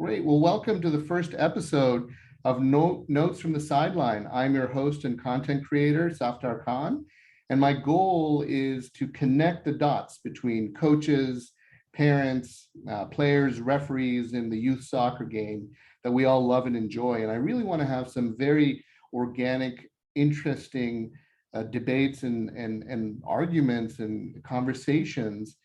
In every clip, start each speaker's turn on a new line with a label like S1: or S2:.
S1: Great. Well, welcome to the first episode of Notes from the Sideline. I'm your host and content creator, Safdar Khan, and my goal is to connect the dots between coaches, parents, players, referees in the youth soccer game that we all love and enjoy. And I really want to have some very organic, interesting debates and arguments and conversations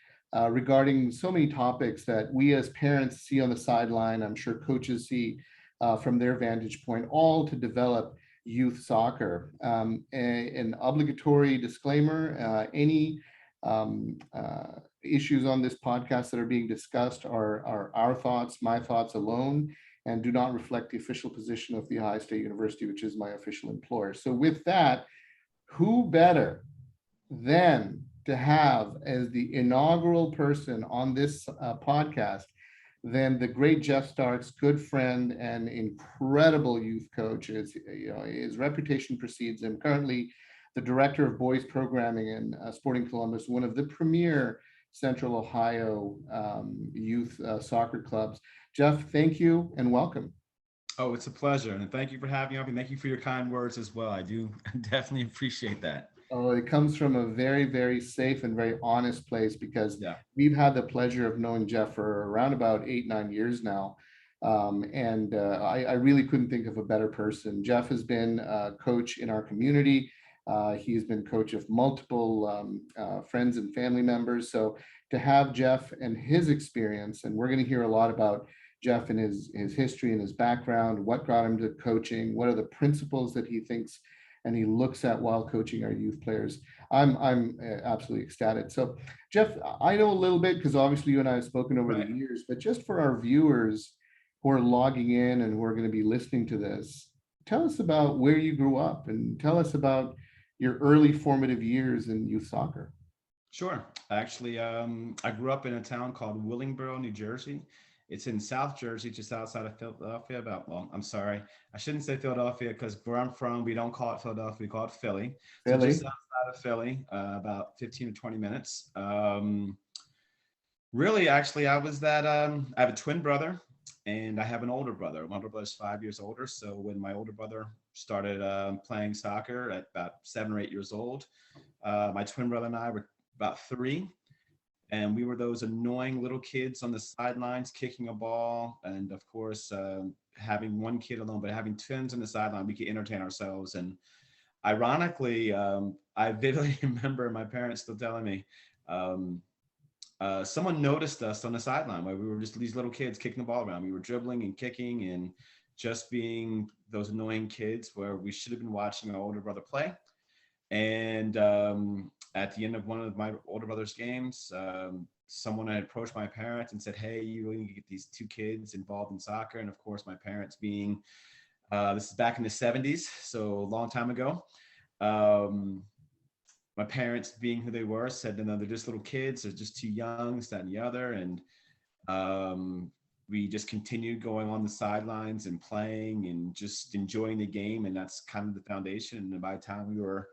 S1: regarding so many topics that we as parents see on the sideline. I'm sure coaches see from their vantage point, all to develop youth soccer. An obligatory disclaimer, any issues on this podcast that are being discussed are our thoughts, my thoughts alone, and do not reflect the official position of the Ohio State University, which is my official employer. So with that, who better than to have as the inaugural person on this podcast than the great Geoff Starks, good friend and incredible youth coach. His reputation precedes him. Currently, the director of boys programming in Sporting Columbus, one of the premier Central Ohio youth soccer clubs. Geoff, thank you and welcome.
S2: Oh, it's a pleasure. And thank you for having me up. And thank you for your kind words as well. I do definitely appreciate that.
S1: Oh, it comes from a very, very safe and very honest place because
S2: Yeah.
S1: we've had the pleasure of knowing Geoff for around about 8, 9 years now. I really couldn't think of a better person. Geoff has been a coach in our community. He's been coach of multiple friends and family members. So to have Geoff and his experience, and we're going to hear a lot about Geoff and his history and his background, what got him to coaching, what are the principles that he thinks and he looks at while coaching our youth players. I'm absolutely ecstatic. So, Geoff, I know a little bit because obviously you and I have spoken over the
S2: Right.
S1: years, but just for our viewers who are logging in and who are going to be listening to this, tell us about where you grew up and tell us about your early formative years in youth soccer.
S2: Sure. Actually, I grew up in a town called Willingboro, New Jersey. It's in South Jersey, just outside of Philadelphia. Well, I'm sorry. I shouldn't say Philadelphia because where I'm from, we don't call it Philadelphia, we call it Philly. So just
S1: Philly.
S2: outside of Philly, about 15 to 20 minutes. Really, actually, I have a twin brother and I have an older brother. My older brother's 5 years older. So when my older brother started playing soccer at about 7 or 8 years old, my twin brother and I were about three, and we were those annoying little kids on the sidelines kicking a ball. And of course, having one kid alone, but having twins on the sideline, we could entertain ourselves. And ironically, I vividly remember my parents still telling me, um, someone noticed us on the sideline where we were just these little kids kicking the ball around. We were dribbling and kicking and just being those annoying kids where we should have been watching our older brother play. And at the end of one of my older brother's games, someone had approached my parents and said, "Hey, you really need to get these two kids involved in soccer." And of course, my parents being, this is back in the 70s, so a long time ago. Um, my parents being who they were said, "No, they're just little kids. They're just too young, this, that, and the other." And um, we just continued going on the sidelines and playing and just enjoying the game. And that's kind of the foundation. And by the time we were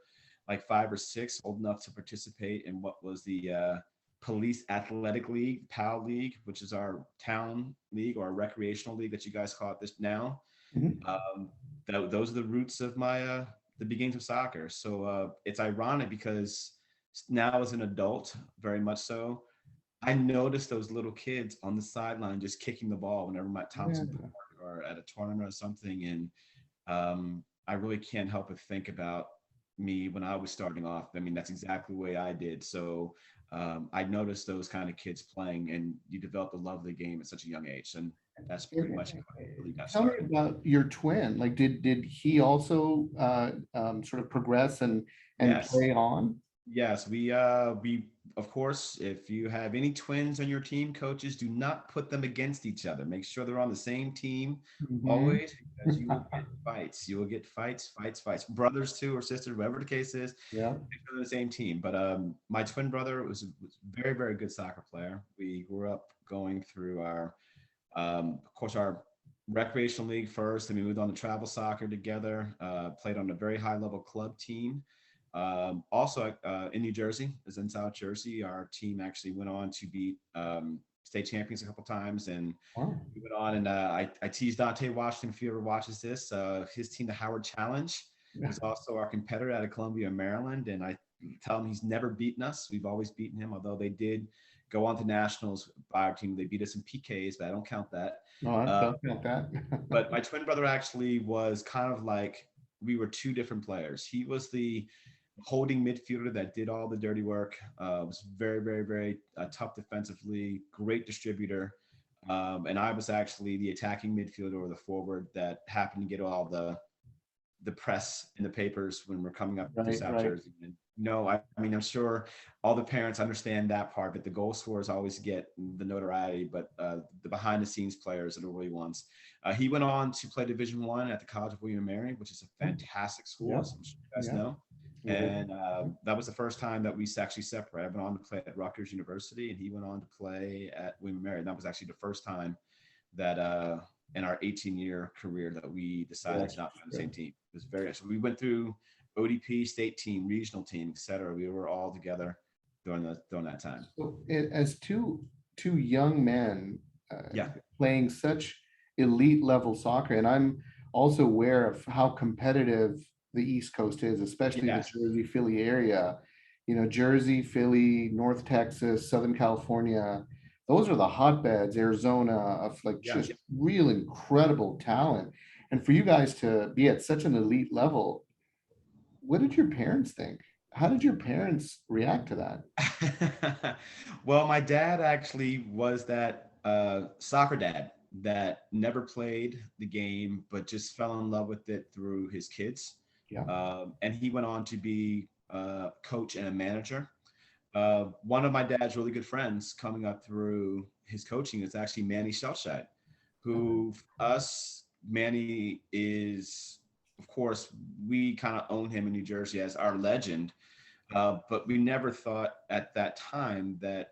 S2: like 5 or 6, old enough to participate in what was the Police Athletic League, PAL League, which is our town league or recreational league that you guys call it this now.
S1: Mhm.
S2: Those are the roots of my the beginnings of soccer. So it's ironic because now as an adult, very much so, I noticed those little kids on the sideline just kicking the ball whenever I'm at
S1: Yeah.
S2: Thompson Park or at a tournament or something. And I really can't help but think about me when I was starting off. I mean, that's exactly the way I did. So I noticed those kind of kids playing, and you develop a love of the game at such a young age. And that's pretty much how I really got
S1: Tell me
S2: started.
S1: about your twin. Like, did he also sort of progress and
S2: Yes.
S1: play on?
S2: Yes, we of course, if you have any twins on your team, coaches, do not put them against each other. Make sure they're on the same team
S1: Mhm.
S2: always, because you will get fights. You will get fights, fights, fights. Brothers too, or sisters, whatever the case is,
S1: Yeah.
S2: make sure they're on the same team. But my twin brother was a very, very good soccer player. We grew up going through our of course, our recreational league first, and we moved on to travel soccer together. Played on a very high level club team. Also in New Jersey, as in South Jersey, our team actually went on to beat state champions a couple times, and
S1: Wow.
S2: we went on. And I teased Dante Washington, if he ever watches this. His team, the Howard Challenge, was also our competitor out of Columbia, Maryland, and I tell him he's never beaten us. We've always beaten him, although they did go on to nationals by our team. They beat us in PKs, but I don't count that.
S1: No, I
S2: Uh,
S1: don't count that.
S2: but my twin brother actually was kind of like, we were two different players. He was the holding midfielder that did all the dirty work. Was very, very, very tough defensively, great distributor. And I was actually the attacking midfielder or the forward that happened to get all the press in the papers when we're coming up to
S1: Right,
S2: South
S1: right.
S2: Jersey. And no, I mean, I'm sure all the parents understand that part, but the goal scorers always get the notoriety, but the behind the scenes players are the really ones. He went on to play Division I at the College of William and Mary, which is a fantastic school,
S1: Yeah,
S2: as I'm sure you guys
S1: yeah.
S2: know.
S1: Yeah.
S2: And that was the first time that we actually separated. I went on to play at Rutgers University, and he went on to play at William and Mary. And that was actually the first time that in our 18-year career that we decided to not play on the same team. It was very, so we went through ODP, state team, regional team, et cetera. We were all together during that time.
S1: So as two young men
S2: Yeah.
S1: playing such elite level soccer, and I'm also aware of how competitive the East Coast is, especially
S2: Yes.
S1: the Jersey, Philly area. You know, Jersey, Philly, North Texas, Southern California, those are the hotbeds, Arizona, of like
S2: Yeah.
S1: just real incredible talent. And for you guys to be at such an elite level, what did your parents think? How did your parents react to that?
S2: Well, my dad actually was that soccer dad that never played the game, but just fell in love with it through his kids.
S1: Yeah.
S2: And he went on to be a coach and a manager. One of my dad's really good friends coming up through his coaching is actually Manny Shellshide, who Manny is, of course, we kind of own him in New Jersey as our legend. But we never thought at that time that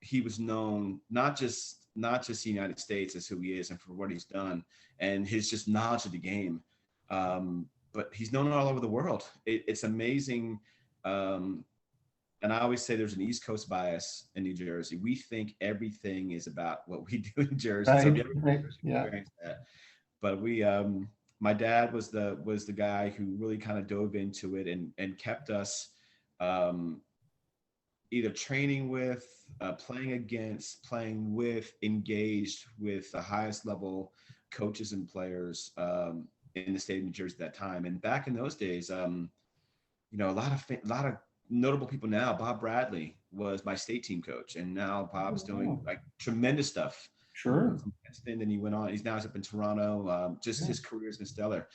S2: he was known not just the United States as who he is and for what he's done and his just knowledge of the game. But he's known all over the world. It's amazing. And I always say there's an East Coast bias in New Jersey. We think everything is about what we do in Jersey. So
S1: Right, right, yeah.
S2: that. But my dad was the guy who really kind of dove into it and kept us either training with, playing against, playing with, engaged with the highest level coaches and players in the state of New Jersey at that time. And back in those days, a lot of notable people now. Bob Bradley was my state team coach, and now Bob's doing like tremendous stuff.
S1: Sure.
S2: And then he went on. He's now up in Toronto. His career has been stellar.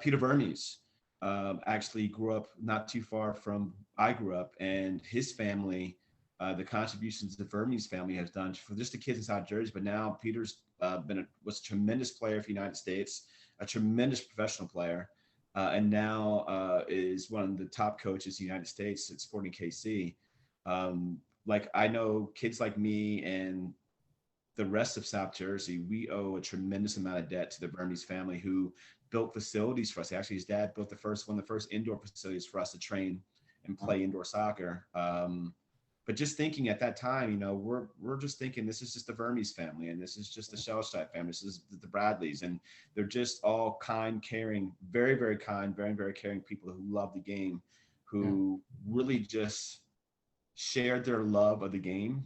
S2: Peter Vermes actually grew up not too far from I grew up, and his family, the contributions the Vermes family has done for just the kids in South Jersey. But now Peter's was a tremendous player for the United States, a tremendous professional player. And now is one of the top coaches in the United States at Sporting KC. Like I know kids like me and the rest of South Jersey, we owe a tremendous amount of debt to the Vermes family who built facilities for us. Actually, his dad built one of the first indoor facilities for us to train and play indoor soccer. But just thinking at that time, we're just thinking this is just the Vermes family, and this is just the Shellshide family, this is the Bradleys, and they're just all kind, caring, very, very kind, very, very caring people who love the game, who really just shared their love of the game,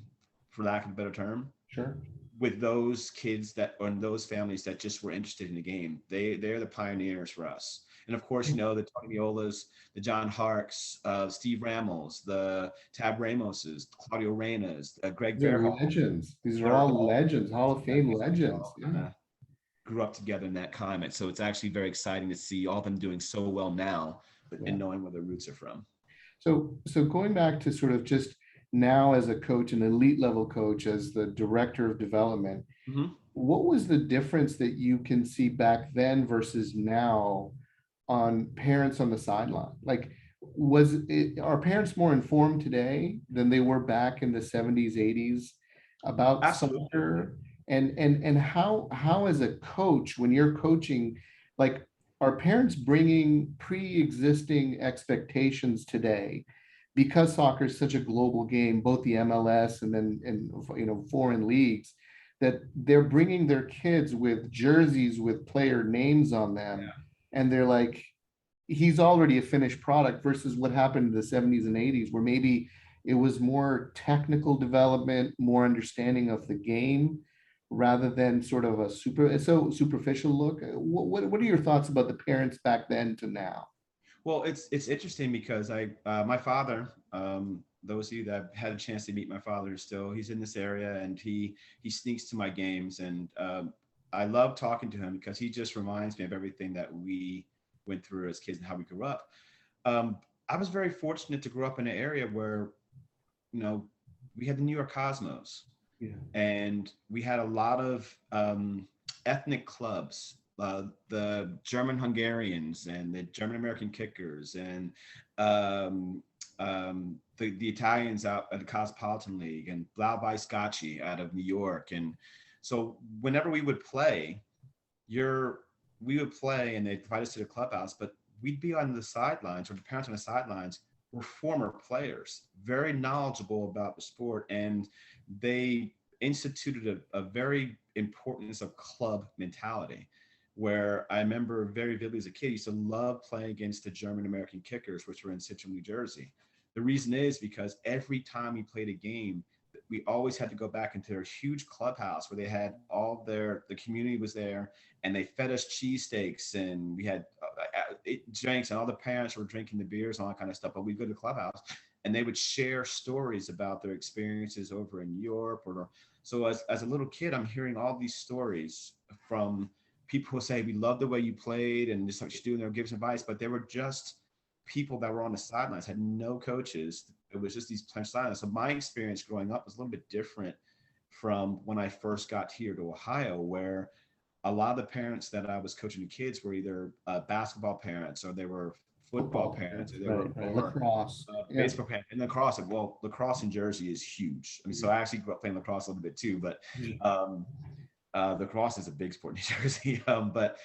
S2: for lack of a better term.
S1: Sure.
S2: With those kids and those families that just were interested in the game. They're the pioneers for us. And of course, the Tony Miolas, the John Harks, Steve Ramos, the Tab Ramoses, Claudio Reynas, Greg Verhall.
S1: Legends. These are all legends, Hall of Fame legends.
S2: Grew up together in that climate. So it's actually very exciting to see all of them doing so well now, and knowing where their roots are from.
S1: So going back to sort of just now as a coach, an elite level coach, as the director of development, what was the difference that you can see back then versus now on parents on the sideline? Like, are parents more informed today than they were back in the 70s, 80s about soccer? And how as a coach, when you're coaching, like, are parents bringing pre-existing expectations today because soccer is such a global game, both the MLS and then foreign leagues, that they're bringing their kids with jerseys with player names on them, and they're like, he's already a finished product versus what happened in the 70s and 80s, where maybe it was more technical development, more understanding of the game, rather than sort of a superficial look. What are your thoughts about the parents back then to now?
S2: Well, it's interesting because my father, those of you that have had a chance to meet my father, still he's in this area, and he sneaks to my games, and I love talking to him because he just reminds me of everything that we went through as kids and how we grew up. Um, I was very fortunate to grow up in an area where, you know, we had the New York Cosmos,
S1: Yeah.
S2: and we had a lot of ethnic clubs, the German Hungarians and the German American Kickers, and um, the Italians out at the Cosmopolitan League, and Blau Weiß Scacchi out of New York. And so whenever you're we would play and they'd invite us to the clubhouse, but we'd be on the sidelines, or the parents on the sidelines were former players, very knowledgeable about the sport, and they instituted a very importance of club mentality. Where I remember very vividly as a kid, I used to love playing against the German American Kickers, which were in Central New Jersey. The reason is because every time we played a game, we always had to go back into their huge clubhouse where they had the community was there, and they fed us cheesesteaks, and we had drinks, and all the parents were drinking the beers and all that kind of stuff. But we'd go to the clubhouse and they would share stories about their experiences over in Europe. So as a little kid, I'm hearing all these stories from people who say, we love the way you played and just what you do, and they'll give some advice, but they were just people that were on the sidelines, had no coaches. It was just these players sidelines. So my experience growing up was a little bit different from when I first got here to Ohio, where a lot of the parents that I was coaching the kids were either basketball parents, or they were football parents, or they were
S1: Right. Lacrosse. Yeah.
S2: baseball parents. And lacrosse, well, lacrosse in Jersey is huge. I mean, so I actually grew up playing lacrosse a little bit too, but lacrosse is a big sport in New Jersey. But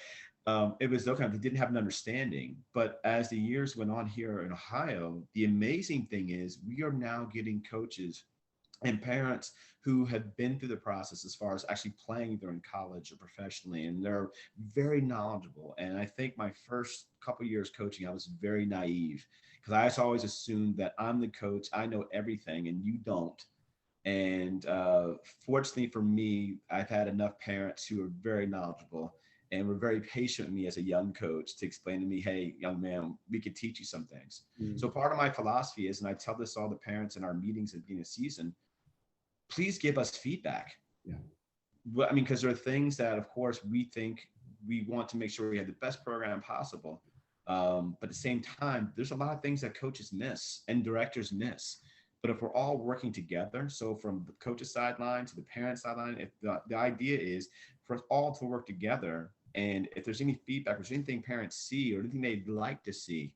S2: it was okay. They didn't have an understanding. But as the years went on here in Ohio, the amazing thing is we are now getting coaches and parents who have been through the process as far as actually playing either in college or professionally, and they're very knowledgeable. And I think my first couple years coaching, I was very naive because I always assumed that I'm the coach, I know everything, and you don't. And fortunately for me, I've had enough parents who are very knowledgeable and were very patient with me as a young coach to explain to me, hey, young man, we could teach you some things. So part of my philosophy is, and I tell this to all the parents in our meetings at the beginning of the season, please give us feedback.
S1: Yeah.
S2: Well, I mean, because there are things that, of course, we think we want to make sure we have the best program possible. But at the same time, there's a lot of things that coaches miss and directors miss. But if we're all working together, so from the coach's sideline to the parent sideline, if the idea is for us all to work together, and if there's any feedback, or there's anything parents see or anything they'd like to see,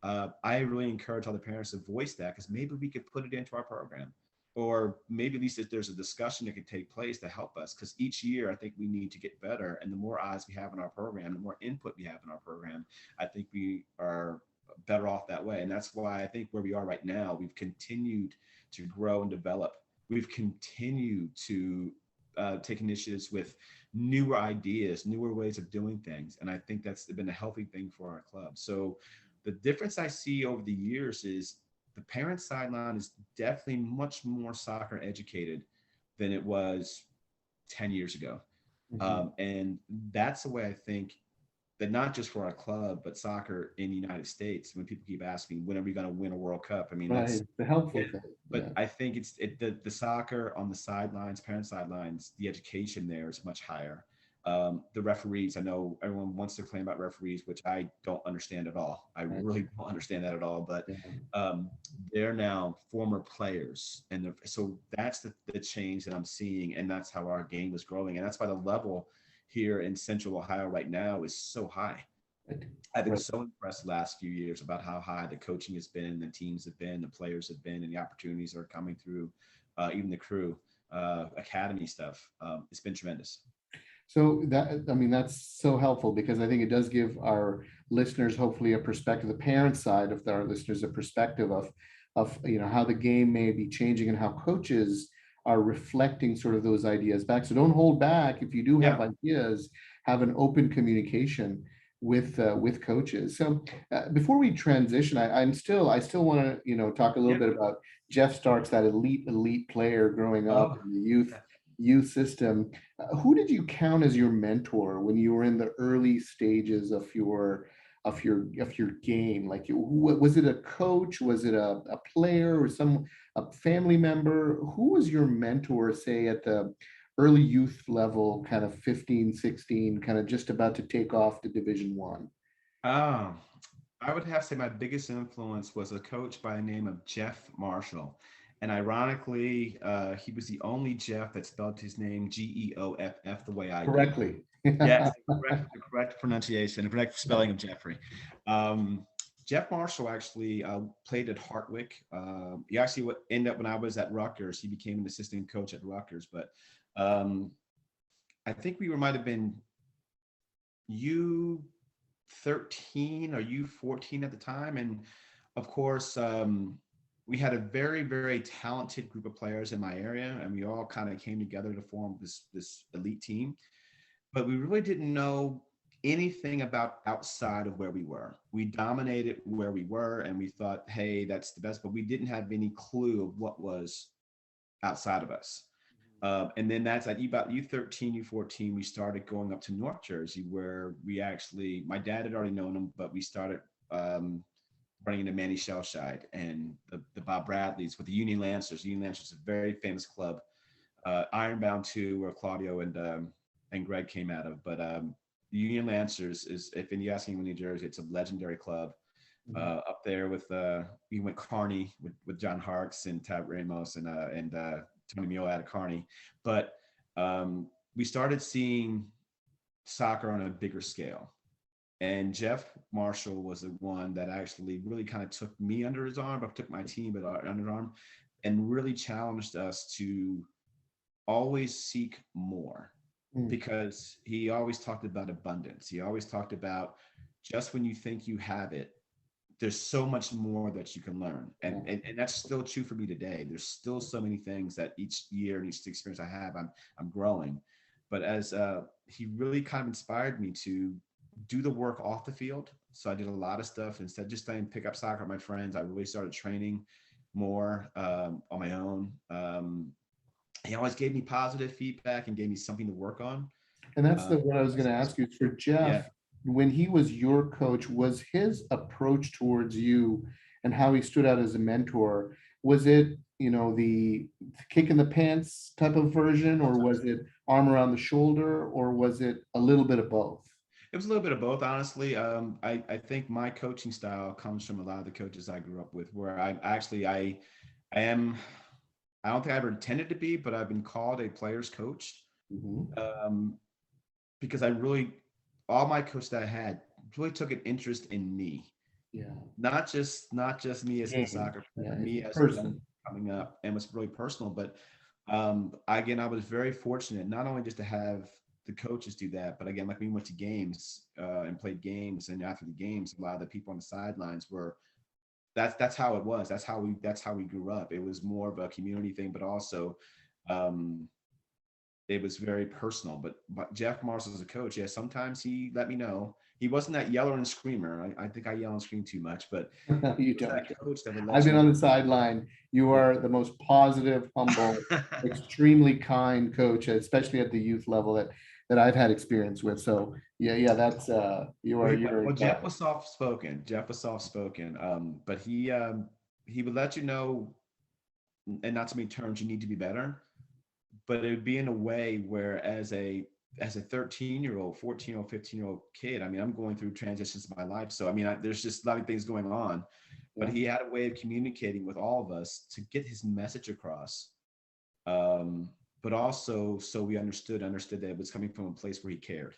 S2: I really encourage all the parents to voice that, because maybe we could put it into our program, or maybe at least if there's a discussion that could take place to help us, because each year I think we need to get better, and the more eyes we have in our program, the more input we have in our program, I think we are better off that way. And that's why I think where we are right now, we've continued to grow and develop. We've continued to take initiatives with newer ideas, newer ways of doing things, and I think that's been a healthy thing for our club. So the difference I see over the years is the parent sideline is definitely much more soccer educated than it was 10 years ago. And that's the way I think that, not just for our club, but soccer in the United States. When people keep asking, when are we going to win a World Cup? I mean, that's
S1: the helpful
S2: yeah.
S1: thing.
S2: But
S1: Yeah.
S2: I think the soccer on the sidelines, parent sidelines, the education there is much higher. The referees, I know everyone wants to claim about referees, which I don't understand at all. I really don't understand that at all. But
S1: Yeah.
S2: they're now former players, and so that's the change that I'm seeing, and that's how our game is growing, and that's why the level here in Central Ohio right now is so high. I've been so impressed the last few years about how high the coaching has been, the teams have been, the players have been, and the opportunities are coming through, even the crew, academy stuff. It's been tremendous.
S1: So that, I mean, that's so helpful, because I think it does give our listeners hopefully a perspective, the parent side of our listeners, a perspective of of how the game may be changing and how coaches are reflecting sort of those ideas back. So don't hold back. If you do have
S2: Yeah.
S1: ideas, have an open communication with coaches. So before we transition, I still want to talk a little
S2: Yeah.
S1: bit about Geoff Starks, that elite player growing up
S2: Oh,
S1: in the youth system. Who did you count as your mentor when you were in the early stages of your game? Like, was it a coach? Was it a player or a family member? Who was your mentor, say at the early youth level, kind of 15, 16, kind of just about to take off to Division One?
S2: oh, I would have to say my biggest influence was a coach by the name of Jeff Marshall. And ironically, he was the only Jeff that spelled his name Geoff the way I do.
S1: Correctly.
S2: Yes, the correct pronunciation, the correct spelling of Jeffrey. Um, Jeff Marshall actually played at Hartwick. He actually ended up when I was at Rutgers. He became an assistant coach at Rutgers. But um, I think we might have been U13 or U14 at the time, and of course, we had a very, very talented group of players in my area, and we all kind of came together to form this elite team. But we really didn't know anything about outside of where we were. We dominated where we were, and we thought, hey, that's the best, but we didn't have any clue of what was outside of us. And then that's at about U13, U14, we started going up to North Jersey, where my dad had already known him, but we started running into Manny Shellshide and the Bob Bradleys with the Union Lancers. Union Lancers is a very famous club. Ironbound too, where Claudio and Greg came out of. But the Union Lancers is, if you ask anyone in New Jersey, it's a legendary club. Up there with we went Kearney with John Harkes and Tab Ramos and Tony Mule out of Kearney. But we started seeing soccer on a bigger scale. And Jeff Marshall was the one that actually really kind of took me under his arm, but took my team under his arm, and really challenged us to always seek more, because he always talked about abundance. He always talked about just when you think you have it, there's so much more that you can learn. And that's still true for me today. There's still so many things that each year and each experience I have, I'm growing. But as he really kind of inspired me to do the work off the field. So I did a lot of stuff instead of just playing pick up soccer with my friends. I really started training more on my own. He always gave me positive feedback and gave me something to work on.
S1: And that's what I was going to ask you. For
S2: Yeah.
S1: Jeff, when he was your coach, was his approach towards you and how he stood out as a mentor, was it, the kick in the pants type of version, or was it arm around the shoulder, or was it a little bit of both?
S2: It was a little bit of both, honestly. I think my coaching style comes from a lot of the coaches I grew up with, where I am, I don't think I ever intended to be, but I've been called a player's coach. Um, because all my coaches that I had really took an interest in me.
S1: Yeah.
S2: Not just me as a soccer player, but me as a young coming up, and was really personal. But again, I was very fortunate not only just to have the coaches do that, but again, like we went to games and played games, and after the games, a lot of the people on the sidelines were. That's how it was. That's how we grew up. It was more of a community thing, but also it was very personal. But Jeff Marshall as a coach, yeah, sometimes he let me know. He wasn't that yeller and screamer. I think I yell and scream too much, but
S1: You
S2: was
S1: don't.
S2: that coach that would let
S1: I've
S2: you
S1: been on
S2: know.
S1: the sideline. You are the most positive, humble, extremely kind coach, especially at the youth level that I've had experience with. So yeah, that's you're
S2: Well, Jeff was soft spoken. Jeff was soft spoken. But he would let you know, and not to many terms, you need to be better. But it would be in a way where as a 13-year-old, 14-year-old, 15-year-old kid, I mean, I'm going through transitions in my life. So I mean, there's just a lot of things going on. But he had a way of communicating with all of us to get his message across. But also so we understood that it was coming from a place where he cared.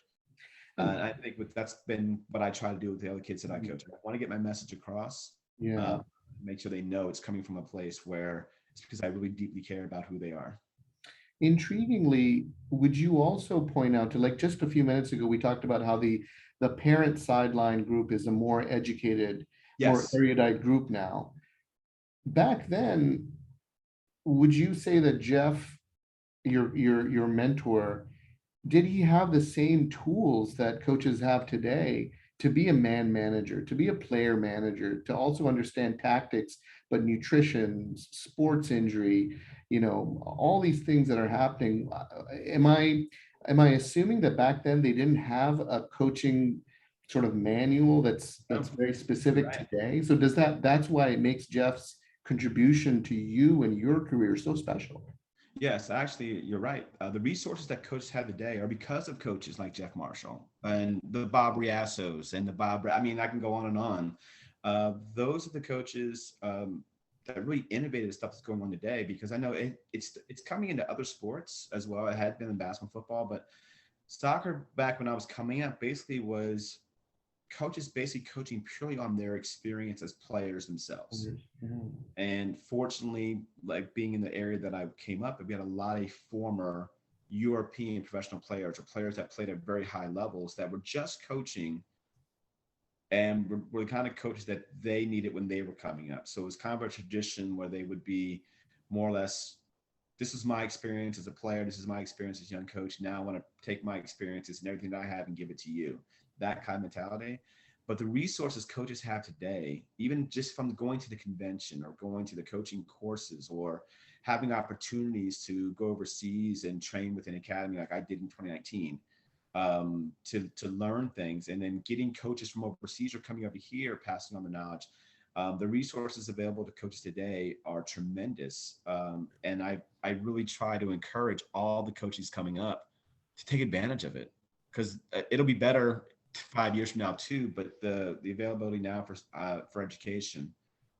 S2: I think that's been what I try to do with the other kids that I coach. I want to get my message across.
S1: Yeah.
S2: Make sure they know it's coming from a place where it's because I really deeply care about who they are.
S1: Intriguingly, would you also point out to, like, just a few minutes ago, we talked about how the parent sideline group is a more educated, more
S2: Yes.
S1: erudite group now. back then, would you say that Geoff, your mentor, did he have the same tools that coaches have today to be a man manager, to be a player manager, to also understand tactics, but nutrition, sports injury, all these things that are happening? Am I assuming that back then they didn't have a coaching sort of manual that's
S2: Oh,
S1: very
S2: you're
S1: specific
S2: right.
S1: today? So that's why it makes Geoff's contribution to you and your career so special.
S2: Yes, actually, you're right. The resources that coaches have today are because of coaches like Jeff Marshall and the Bob Riassos and the Bob. I mean, I can go on and on. Those are the coaches that really innovated the stuff that's going on today. Because I know it's coming into other sports as well. It had been in basketball, football, but soccer back when I was coming up basically was coaches basically coaching purely on their experience as players themselves. And fortunately, like being in the area that I came up, we had a lot of former European professional players or players that played at very high levels that were just coaching and were the kind of coaches that they needed when they were coming up. So it was kind of a tradition where they would be more or less, this is my experience as a player, this is my experience as a young coach. Now I want to take my experiences and everything that I have and give it to you. That kind of mentality. But the resources coaches have today, even just from going to the convention or going to the coaching courses or having opportunities to go overseas and train with an academy like I did in 2019, to learn things, and then getting coaches from overseas or coming over here, passing on the knowledge. The resources available to coaches today are tremendous, and I really try to encourage all the coaches coming up to take advantage of it, because it'll be better 5 years from now too. But the availability now for education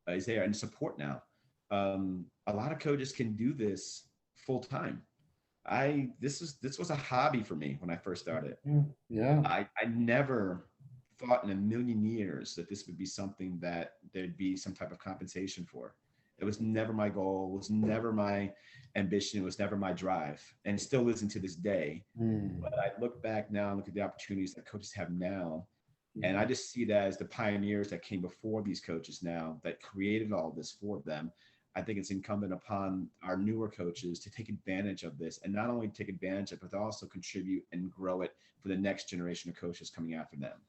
S2: is there, and support now. A lot of coaches can do this full time. This was a hobby for me when I first started.
S1: Yeah.
S2: I never thought in a million years that this would be something that there'd be some type of compensation for. It was never my goal, it was never my ambition, it was never my drive, and still isn't to this day.
S1: Mm.
S2: But I look back now and look at the opportunities that coaches have now, and
S1: Yeah.
S2: I just see that as the pioneers that came before these coaches now that created all this for them. I think it's incumbent upon our newer coaches to take advantage of this, and not only take advantage of it, but also contribute and grow it for the next generation of coaches coming after them.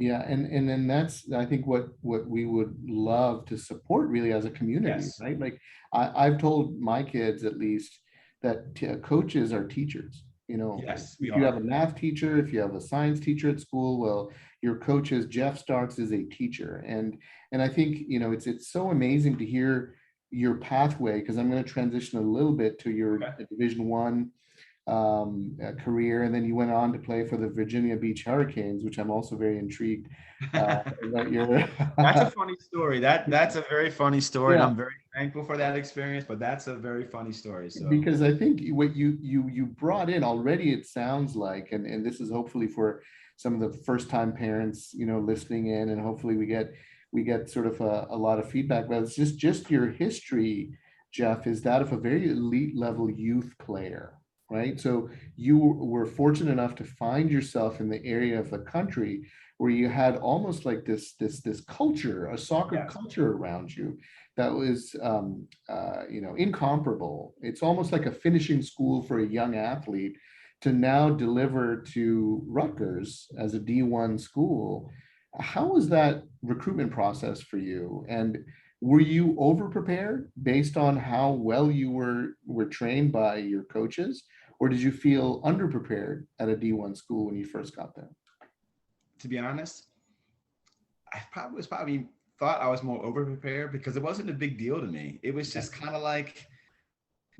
S1: Yeah, and then that's, I think, what we would love to support really as a community,
S2: Yes.
S1: right? Like I've told my kids at least that coaches are teachers.
S2: Yes, we
S1: If you have
S2: are.
S1: a math teacher, if you have a science teacher at school, well, your coach is Geoff Starks is a teacher, and I think it's so amazing to hear your pathway, because I'm going to transition a little bit to your
S2: Okay.
S1: Division 1 career, and then you went on to play for the Virginia Beach Hurricanes, which I'm also very intrigued about your.
S2: That's a funny story. That's a very funny story, and
S1: Yeah,
S2: I'm very thankful for that experience. But that's a very funny story. So
S1: because I think what you brought in already, it sounds like, and this is hopefully for some of the first time parents, listening in, and hopefully we get sort of a lot of feedback. But it's just your history, Geoff, is that of a very elite level youth player, right? So you were fortunate enough to find yourself in the area of the country where you had almost like this culture, a soccer
S2: yes,
S1: culture around you that was incomparable. It's almost like a finishing school for a young athlete to now deliver to Rutgers as a D1 school. How was that recruitment process for you? And were you over prepared based on how well you were trained by your coaches, or did you feel underprepared at a D1 school when you first got there?
S2: to be honest, I probably thought I was more over prepared because it wasn't a big deal to me. It was
S1: Yeah.
S2: just kind of like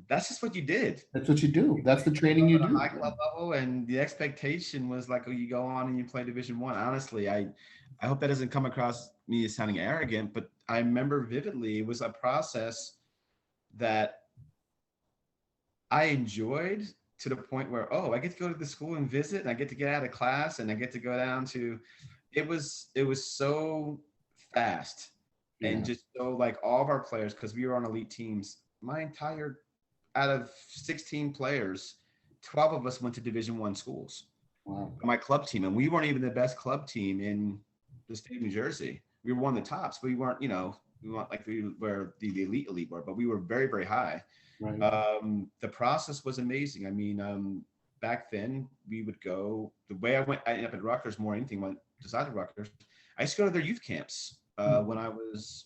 S2: that's just what you did.
S1: That's what you do.
S2: You
S1: That's the
S2: grew
S1: training
S2: up
S1: you
S2: at a
S1: do.
S2: high club level, and the expectation was like, oh, you go on and you play Division 1. Honestly, I hope that doesn't come across me as sounding arrogant, but I remember vividly it was a process that I enjoyed to the point where, oh, I get to go to the school and visit, and I get to get out of class, and I get to go down to. It was so fast, and
S1: Yeah.
S2: just so like all of our players, because we were on elite teams. My entire out of 16 players, 12 of us went to Division 1 schools.
S1: Wow.
S2: My club team, and we weren't even the best club team in the state of New Jersey. We were one of the tops, but we weren't, we want like we were the elite were, but we were very, very high.
S1: Right.
S2: The process was amazing. I mean, back then we would go the way I ended up at Rutgers more than anything went decided Rutgers. I used to go to their youth camps when
S1: Mhm.
S2: I was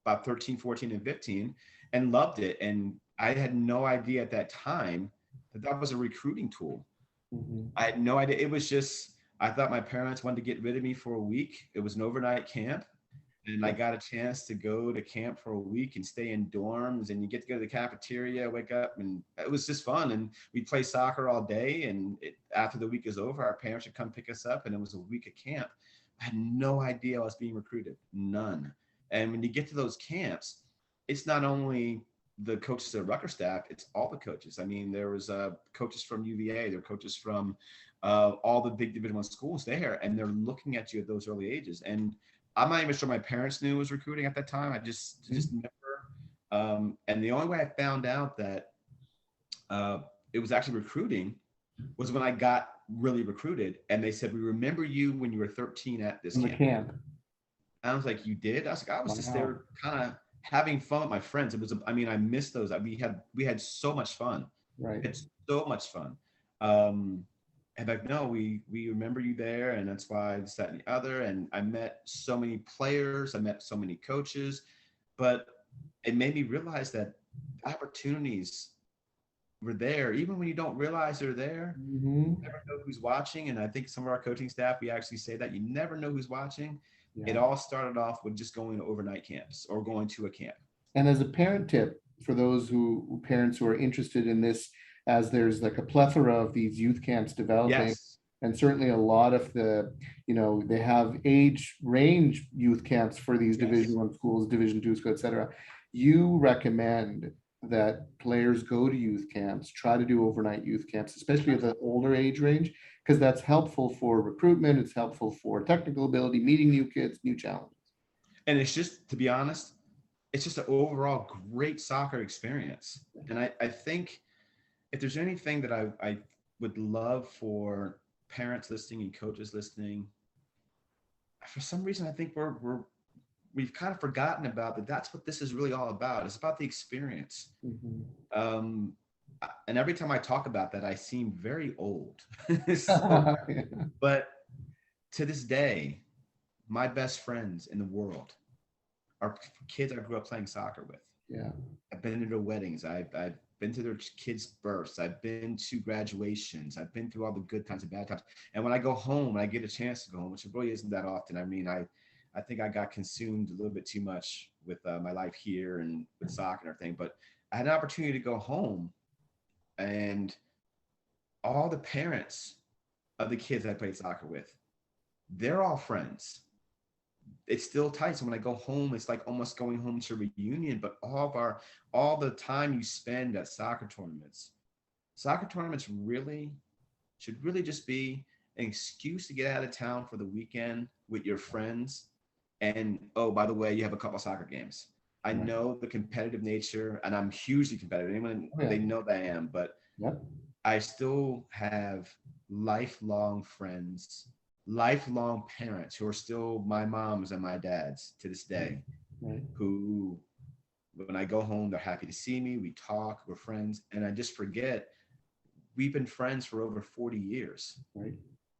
S2: about 13, 14, and 15 and loved it. And I had no idea at that time that that was a recruiting tool.
S1: Mhm.
S2: I had no idea. It was just, I thought my parents wanted to get rid of me for a week. It was an overnight camp. And I
S1: Yeah.
S2: got a chance to go to camp for a week and stay in dorms, and you get to go to the cafeteria, wake up, and it was just fun. And we'd play soccer all day. And after the week is over, our parents would come pick us up, and it was a week of camp. I had no idea I was being recruited, none. And when you get to those camps, it's not only the coaches of Rutgers staff, it's all the coaches. I mean, there was coaches from UVA, there were coaches from all the big Division I schools there, and they're looking at you at those early ages. And I'm not even sure my parents knew it was recruiting at that time. I just
S1: Mhm.
S2: remember, and the only way I found out that uh, it was actually recruiting was when I got really recruited, and they said, "We remember you when you were 13 at this
S1: From the
S2: camp."
S1: camp.
S2: I was like, "You did?" I was like, "I was just
S1: Wow.
S2: there, kind of having fun with my friends." It was, I mean, I missed those. We had so much fun.
S1: Right.
S2: It's so much fun. Um, and like, no, we remember you there, and that's why this, that, and the other. And I met so many players, I met so many coaches, but it made me realize that opportunities were there, even when you don't realize they're there.
S1: Hmm.
S2: Never know who's watching, and I think some of our coaching staff, we actually say that you never know who's watching. It
S1: Yeah.
S2: all started off with just going to overnight camps or going to a camp.
S1: And as a parent tip for those parents who are interested in this, as there's like a plethora of these youth camps developing,
S2: Yes,
S1: and certainly a lot of the, they have age range youth camps for these
S2: yes.
S1: Division I schools, Division II schools, et cetera. You recommend that players go to youth camps, try to do overnight youth camps, especially at the older age range, because that's helpful for recruitment. It's helpful for technical ability, meeting new kids, new challenges.
S2: And it's just, to be honest, it's just an overall great soccer experience. And I think if there's anything that I would love for parents listening and coaches listening, for some reason I think we've kind of forgotten about that. That's what this is really all about. It's about the experience.
S1: Mhm.
S2: Um, and every time I talk about that, I seem very old. So, but to this day, my best friends in the world are kids I grew up playing soccer with.
S1: Yeah.
S2: I've been to their weddings. I've been to their kids' births. I've been to graduations. I've been through all the good times and bad times. And when I go home, I get a chance to go home, which really isn't that often. I mean, I think I got consumed a little bit too much with my life here and with soccer and everything. But I had an opportunity to go home, and all the parents of the kids I played soccer with, they're all friends. It's still tight. So when I go home, it's like almost going home to a reunion. But all the time you spend at soccer tournaments really should really just be an excuse to get out of town for the weekend with your friends. And oh, by the way, you have a couple of soccer games. I
S1: Right.
S2: know the competitive nature, and I'm hugely competitive. Anyone,
S1: Oh, yeah.
S2: they know that I am, but
S1: Yep.
S2: I still have lifelong friends, lifelong parents who are still my moms and my dads to this
S1: Right.
S2: day,
S1: Right.
S2: who, when I go home, they're happy to see me. We talk, we're friends. And I just forget we've been friends for over 40 years.
S1: Right.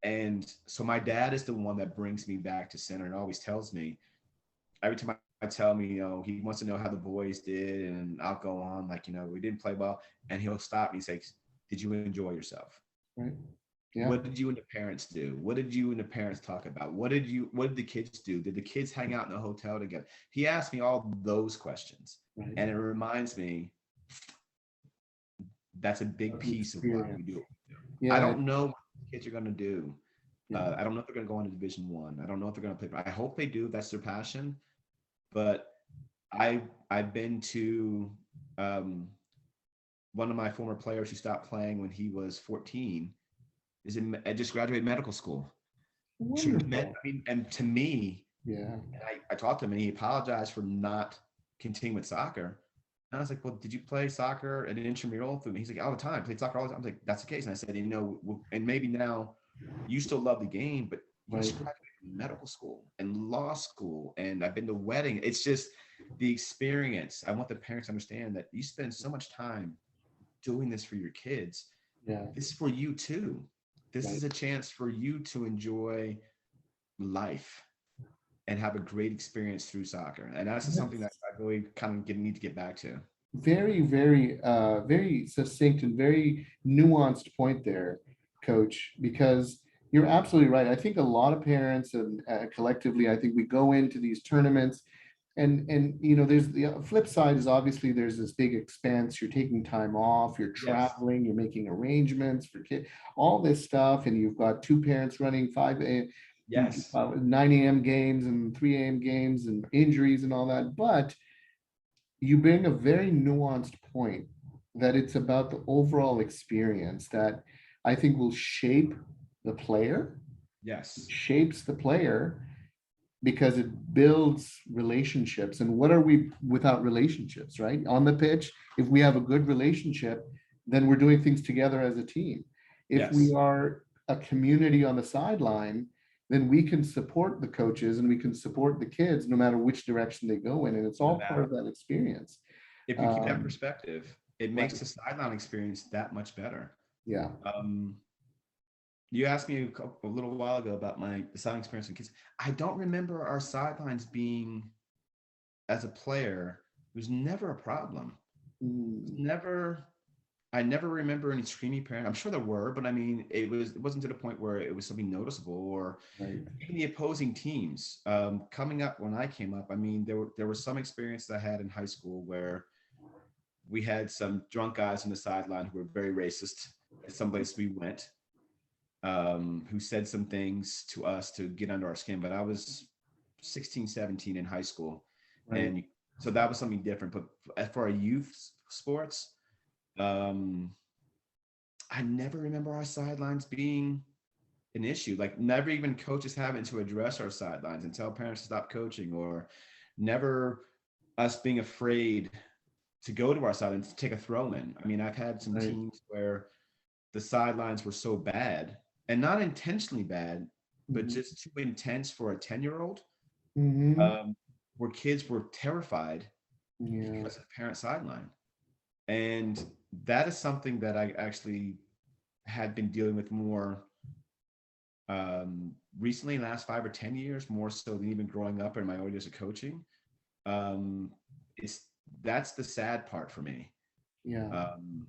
S2: And so my dad is the one that brings me back to center and always tells me, every time I tell me, he wants to know how the boys did, and I'll go on like, we didn't play well, and he'll stop me and say, "Did you enjoy yourself?
S1: Right. Yeah.
S2: What did you and the parents do? What did you and the parents talk about? What did the kids do? Did the kids hang out in the hotel together?" He asked me all those questions,
S1: Right.
S2: and it reminds me that's a big
S1: Of the
S2: piece of why we
S1: experience.
S2: do it. I
S1: Yeah.
S2: don't know what the kids are going to do.
S1: Yeah.
S2: I don't know if they're going to go into Division One. I don't know if they're going to play. I hope they do. That's their passion. But I've been to um, one of my former players who stopped playing when he was 14 is in just graduated medical school.
S1: Wonderful.
S2: I mean, and to me,
S1: Yeah.
S2: and I talked to him and he apologized for not continuing with soccer. And I was like, "Well, did you play soccer at an intramural?" He's like, "All the time, played soccer all the time." I was like, "That's the case." And I said, and maybe now you still love the game, but you
S1: Right.
S2: just graduated medical school and law school, and I've been to wedding. It's just the experience. I want the parents to understand that you spend so much time doing this for your kids.
S1: Yeah,
S2: This is for you too. This
S1: right.
S2: is a chance for you to enjoy life and have a great experience through soccer. And that's something that
S1: That's
S2: I really kind of need to get back to.
S1: very, very, very succinct and very nuanced point there, Coach, because you're absolutely right. I think a lot of parents and collectively, I think we go into these tournaments and there's the flip side is obviously there's this big expense. You're taking time off, you're
S2: Yes.
S1: traveling, you're making arrangements for kids, all this stuff, and you've got two parents running
S2: Yes.
S1: 9 a.m. games and 3 a.m. games and injuries and all that. But you bring a very nuanced point that it's about the overall experience that I think will shape the player,
S2: Yes.
S1: shapes the player because it builds relationships. And what are we without relationships, right? On the pitch, if we have a good relationship, then we're doing things together as a team. If we
S2: Yes.
S1: are a community on the sideline, then we can support the coaches and we can support the kids no matter which direction they go in. And it's
S2: No
S1: all part
S2: matter.
S1: of that experience.
S2: If you keep that
S1: Um,
S2: perspective, it
S1: right.
S2: makes the sideline experience that much better.
S1: Yeah.
S2: Um, you asked me a little while ago about the sideline experience with kids. I don't remember our sidelines being, as a player, it was never a problem. It was
S1: Mm,
S2: never I never remember any screaming parent. I'm sure there were, but I mean, it wasn't to the point where it was something noticeable. Or
S1: right.
S2: even the opposing teams coming up when I came up. I mean, there were some experience that I had in high school where we had some drunk guys on the sideline who were very racist at some place we went, who said some things to us to get under our skin. But I was 16, 17 in high school,
S1: Right.
S2: and so that was something different. But for our youth sports, um, I never remember our sidelines being an issue. Like never even coaches having to address our sidelines and tell parents to stop coaching, or never us being afraid to go to our sidelines to take a throw in. I mean, I've had some
S1: Right.
S2: teams where the sidelines were so bad, and not intentionally bad, but
S1: Mhm.
S2: just too intense for a 10-year-old,
S1: Mhm.
S2: um, where kids were terrified
S1: Yeah.
S2: because of the parent sideline. And that is something that I actually had been dealing with more recently, in the last 5 or 10 years, more so than even growing up in my early years of coaching. Um, it's That's the sad part for me.
S1: Yeah.
S2: Um,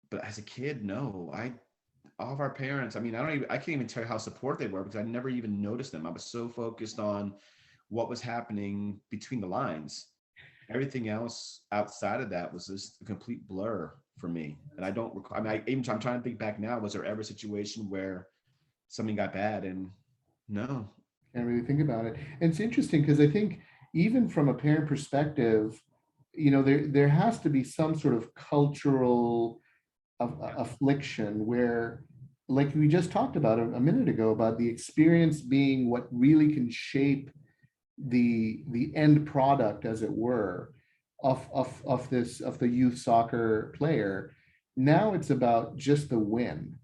S2: but as a kid, no, all of our parents, I mean, I can't even tell you how supportive they were because I never even noticed them. I was so focused on what was happening between the lines. Everything else outside of that was just a complete blur for me. And I don't recall, I mean, I'm trying to think back now, was there ever a situation where something got bad? And no.
S1: Can't really think about it. And it's interesting because I think even from a parent perspective, there has to be some sort of cultural
S2: Yeah.
S1: affliction where, like we just talked about a minute ago, about the experience being what really can shape the end product, as it were, of the youth soccer player. Now it's about just the win.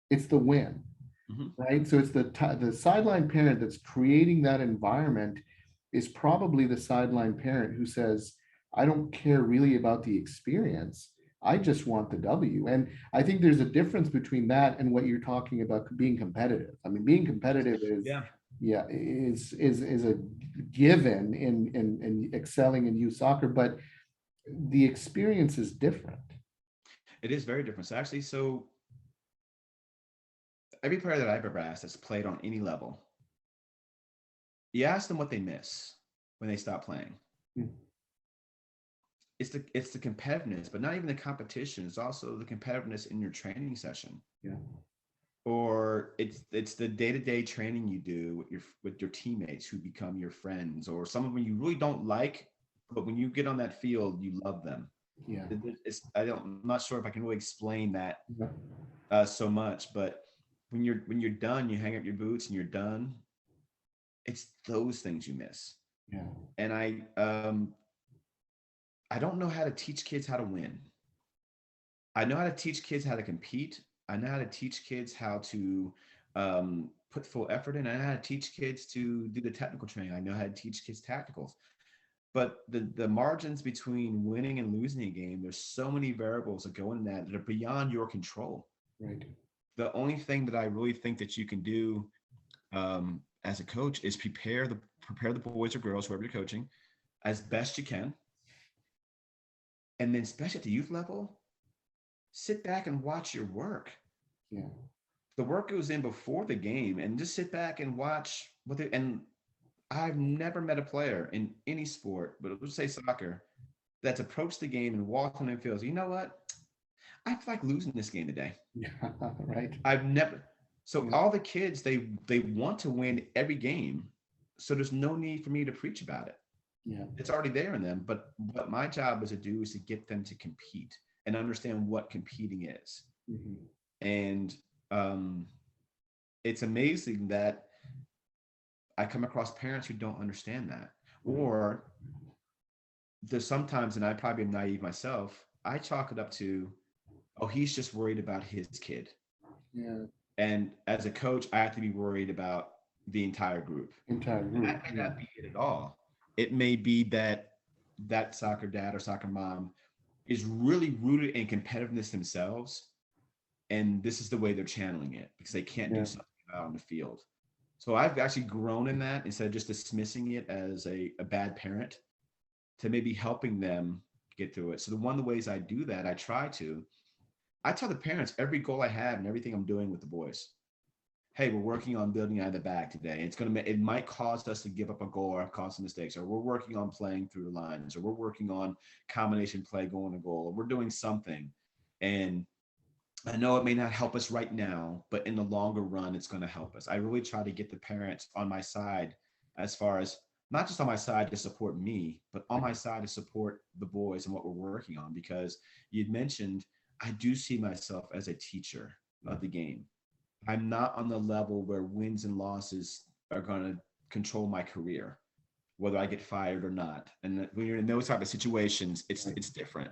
S1: It's the win,
S2: Mhm.
S1: right? So it's the sideline parent that's creating that environment is probably the sideline parent who says, I don't care really about the experience. I just want the W. And I think there's a difference between that and what you're talking about being competitive. I mean, being competitive is,
S2: Yeah,
S1: yeah, is a given in excelling in youth soccer, but the experience is different.
S2: it is very different. So every player that I've ever asked that's played on any level, you ask them what they miss when they stop playing.
S1: Mm,
S2: It's the competitiveness, but not even the competition. It's also the competitiveness in your training session,
S1: yeah,
S2: or it's the day to day training you do with your teammates who become your friends, or some of them you really don't like, but when you get on that field, you love them.
S1: yeah,
S2: I'm not sure if I can really explain that
S1: yeah,
S2: so much, but when you're done, you hang up your boots and you're done. It's those things you miss.
S1: yeah,
S2: And I don't know how to teach kids how to win. I know how to teach kids how to compete. I know how to teach kids how to put full effort in. I know how to teach kids to do the technical training. I know how to teach kids tacticals. But the margins between winning and losing a game, there's so many variables that go in that are beyond your control.
S1: Right.
S2: The only thing that I really think that you can do as a coach is prepare the boys or girls, whoever you're coaching, as best you can. And then, especially at the youth level, sit back and watch your work.
S1: Yeah.
S2: The work goes in before the game, and just sit back and watch what they. And I've never met a player in any sport, but let's say soccer, that's approached the game and walked on and feels, you know what? I feel like losing this game today.
S1: Yeah. Right.
S2: I've never. So
S1: Yeah.
S2: all the kids, they want to win every game. So there's no need for me to preach about it.
S1: Yeah.
S2: It's already there in them. But what my job is to do is to get them to compete and understand what competing is.
S1: Mhm.
S2: And um, it's amazing that I come across parents who don't understand that.
S1: Right.
S2: Or there's sometimes, and I probably am naive myself, I chalk it up to, oh, he's just worried about his kid.
S1: Yeah.
S2: And as a coach, I have to be worried about the entire group.
S1: Entire
S2: And
S1: group.
S2: that may
S1: Yeah.
S2: not be it at all. It may be that that soccer dad or soccer mom is really rooted in competitiveness themselves. And this is the way they're channeling it because they can't do
S1: Yeah.
S2: something out on the field. So I've actually grown in that instead of just dismissing it as a bad parent to maybe helping them get through it. So one of the ways I do that, I tell the parents every goal I have and everything I'm doing with the boys. Hey, we're working on building out of the bag today. It might cause us to give up a goal or cause some mistakes, or we're working on playing through the lines, or we're working on combination play going to goal, or we're doing something. And I know it may not help us right now, but in the longer run, it's going to help us. I really try to get the parents on my side as far as not just on my side to support me, but on my side to support the boys and what we're working on. Because you'd mentioned, I do see myself as a teacher of the game. I'm not on the level where wins and losses are going to control my career, whether I get fired or not. And when you're in those type of situations,
S1: Right.
S2: it's different.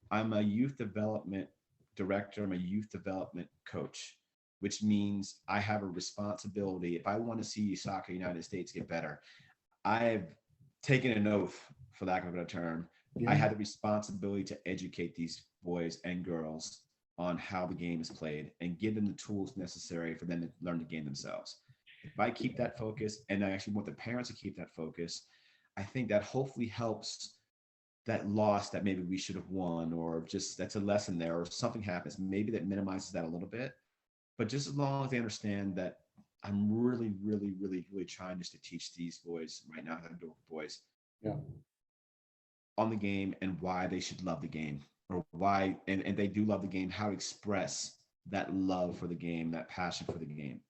S2: I'm a youth development director. I'm a youth development coach, which means I have a responsibility. If I want to see soccer United States get better, I've taken an oath, for lack of a better term. I
S1: Yeah.
S2: had the responsibility to educate these boys and girls on how the game is played and give them the tools necessary for them to learn the game themselves. If I keep that focus, and I actually want the parents to keep that focus, I think that hopefully helps that loss that maybe we should have won, or just that's a lesson there, or something happens. Maybe that minimizes that a little bit. But just as long as they understand that I'm really, really, really, really trying just to teach these boys right now, that I'm doing with boys,
S1: Yeah.
S2: on the game and why they should love the game, or why, and they do love the game, how to express that love for the game, that passion for the game.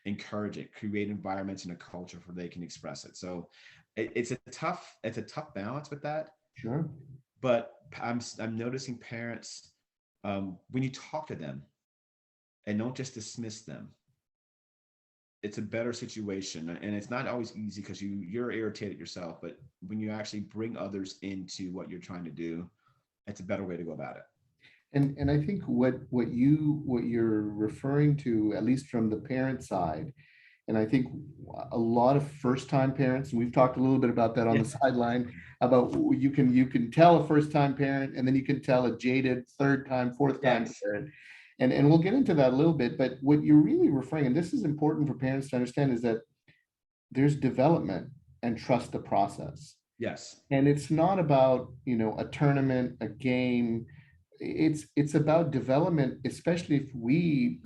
S2: Encourage it, create environments and a culture where they can express it. So it's a tough balance with that.
S1: Sure.
S2: But I'm noticing parents, when you talk to them and don't just dismiss them, it's a better situation. And it's not always easy because you're irritated yourself, but when you actually bring others into what you're trying to do, it's a better way to go about it.
S1: And I think what you're referring to, at least from the parent side, and I think a lot of first time parents, and we've talked a little bit about that on
S2: Yeah.
S1: the sideline, about you can tell a first time parent, and then you can tell a jaded third time, fourth time
S2: Yes.
S1: parent. And we'll get into that a little bit, but what you're really referring, and this is important for parents to understand, is that there's development and trust the process.
S2: Yes.
S1: And it's not about, a tournament, a game. It's about development, especially if we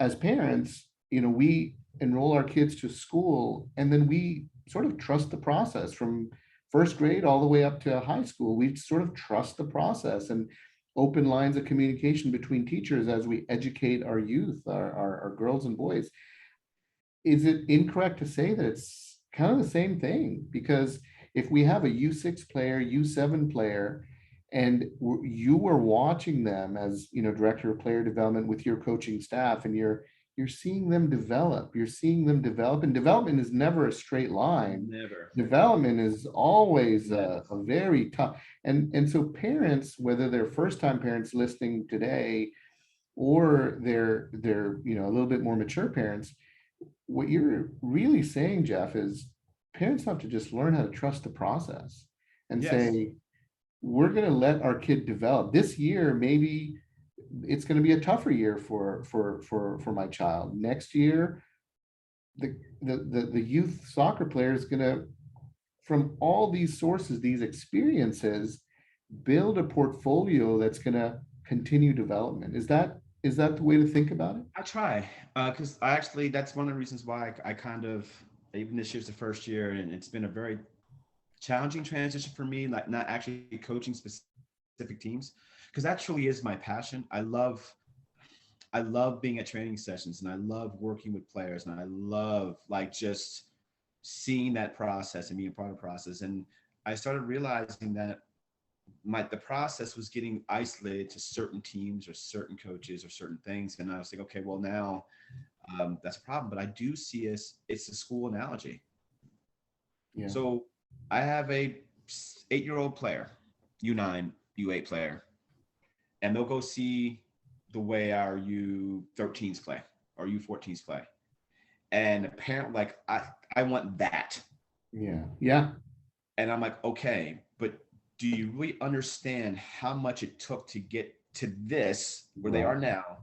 S1: as parents, we enroll our kids to school, and then we sort of trust the process from first grade all the way up to high school. We sort of trust the process and open lines of communication between teachers as we educate our youth, our girls and boys. Is it incorrect to say that it's kind of the same thing? Because if we have a U6 player, U7 player, and you were watching them as, director of player development with your coaching staff, and you're seeing them develop, and development is never a straight line.
S2: Never.
S1: Development is always
S2: Never.
S1: a very tough, and so parents, whether they're first time parents listening today, or they're a little bit more mature parents, what you're really saying, Geoff, is parents have to just learn how to trust the process and
S2: Yes.
S1: say, we're going to let our kid develop. This year, maybe it's going to be a tougher year for my child. Next year, the youth soccer player is going to, from all these sources, these experiences, build a portfolio that's going to continue development. Is that the way to think about it?
S2: I try, because I actually, that's one of the reasons why I kind of, even this year's the first year, and it's been a very challenging transition for me, like not actually coaching specific teams, because that truly is my passion. I love being at training sessions, and I love working with players, and I love like just seeing that process and being a part of the process. And I started realizing that the process was getting isolated to certain teams or certain coaches or certain things. And I was like, okay, well now that's a problem. But I do see it's a school analogy.
S1: Yeah.
S2: So I have a 8-year-old player, U9, U8 player, and they'll go see the way our U13s play or U14s play. And apparently, like I want that.
S1: Yeah. Yeah.
S2: And I'm like, okay, but do you really understand how much it took to get to this where they
S1: Right.
S2: are now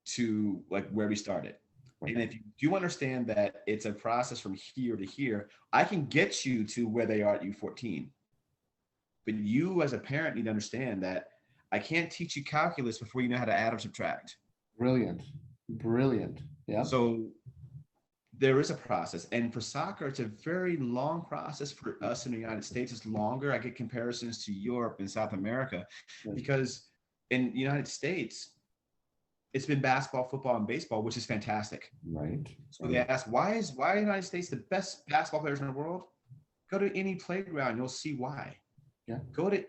S2: to like where we started?
S1: Right.
S2: And if you do understand that it's a process from here to here, I can get you to where they are at U14. But you as a parent need to understand that I can't teach you calculus before you know how to add or subtract.
S1: Brilliant. Brilliant. Yeah.
S2: So there is a process. And for soccer, it's a very long process. For us in the United States, it's longer. I get comparisons to Europe and South America because in the United States, it's been basketball, football, and baseball, which is fantastic.
S1: Right.
S2: So they
S1: Right.
S2: ask, why the United States the best basketball players in the world? Go to any playground, you'll see why.
S1: Yeah.
S2: Go to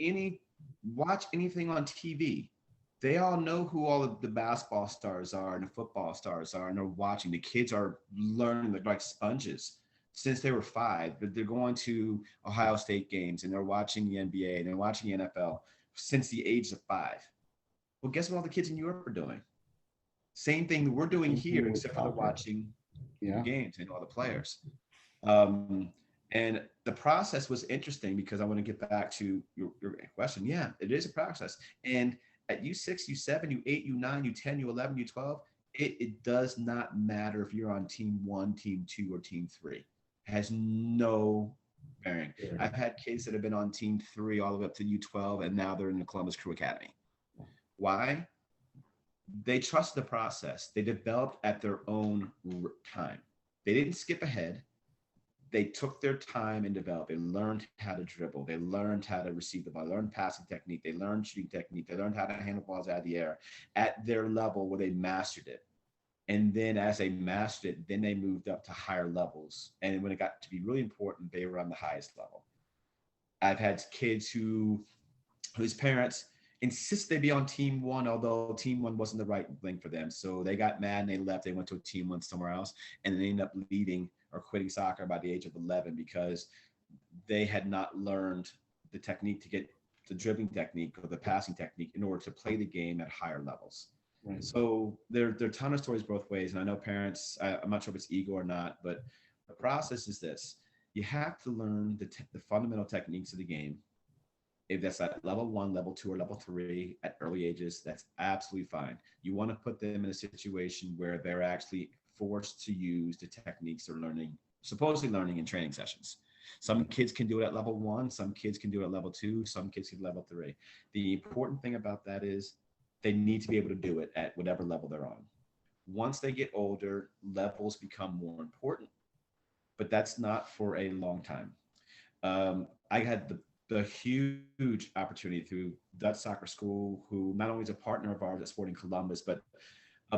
S2: watch anything on TV. They all know who all of the basketball stars are and the football stars are, and they're watching. The kids are learning like sponges since they were 5. But they're going to Ohio State games and they're watching the NBA and they're watching the NFL since the age of 5. Well, guess what all the kids in Europe are doing? Same thing that we're doing
S1: Same
S2: here,
S1: thing with
S2: except for they're
S1: soccer.
S2: watching the
S1: Yeah.
S2: games and all the players. Um, and the process was interesting because I want to get back to your question. Yeah, it is a process. And at U6, U7, U8, U9, U10, U11, U12, it does not matter if you're on team 1, team 2, or team 3. It has no bearing.
S1: Very.
S2: I've had kids that have been on team 3 all the way up to U12, and now they're in the Columbus Crew Academy. Why? They trust the process. They developed at their own time. They didn't skip ahead. They took their time and developed. They learned how to dribble. They learned how to receive the ball. They learned passing technique. They learned shooting technique. They learned how to handle balls out of the air at their level where they mastered it. And then as they mastered it, then they moved up to higher levels. And when it got to be really important, they were on the highest level. I've had kids whose parents insist they be on team 1, although team 1 wasn't the right thing for them. So they got mad and they left. They went to a team 1 somewhere else, and they ended up leaving or quitting soccer by the age of 11 because they had not learned the technique to get the dribbling technique or the passing technique in order to play the game at higher levels.
S1: Right.
S2: So there are a ton of stories both ways. And I know parents, I'm not sure if it's ego or not, but the process is this. You have to learn the fundamental techniques of the game. If that's at level 1, level 2, or level 3 at early ages, that's absolutely fine. You want to put them in a situation where they're actually forced to use the techniques they're learning, supposedly learning in training sessions. Some kids can do it at level 1, some kids can do it at level 2, some kids can do level 3. The important thing about that is they need to be able to do it at whatever level they're on. Once they get older, levels become more important, but that's not for a long time. I had the huge opportunity through Dutch Soccer School, who not only is a partner of ours at Sporting Columbus, but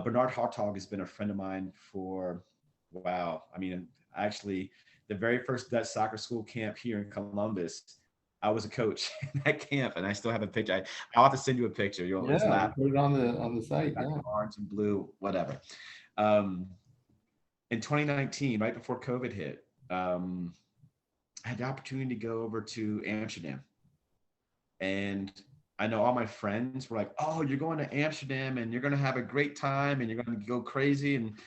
S2: Bernard Hartog has been a friend of mine for, wow. I mean, actually, the very first Dutch Soccer School camp here in Columbus, I was a coach in that camp, and I still have a picture. I'll have to send you a picture. It's
S1: Yeah.
S2: laugh.
S1: Put it on the site.
S2: Got
S1: Yeah.
S2: orange and blue, whatever. Um, in 2019, right before COVID hit, I had the opportunity to go over to Amsterdam. And I know all my friends were like, "Oh, you're going to Amsterdam and you're going to have a great time and you're going to go crazy." And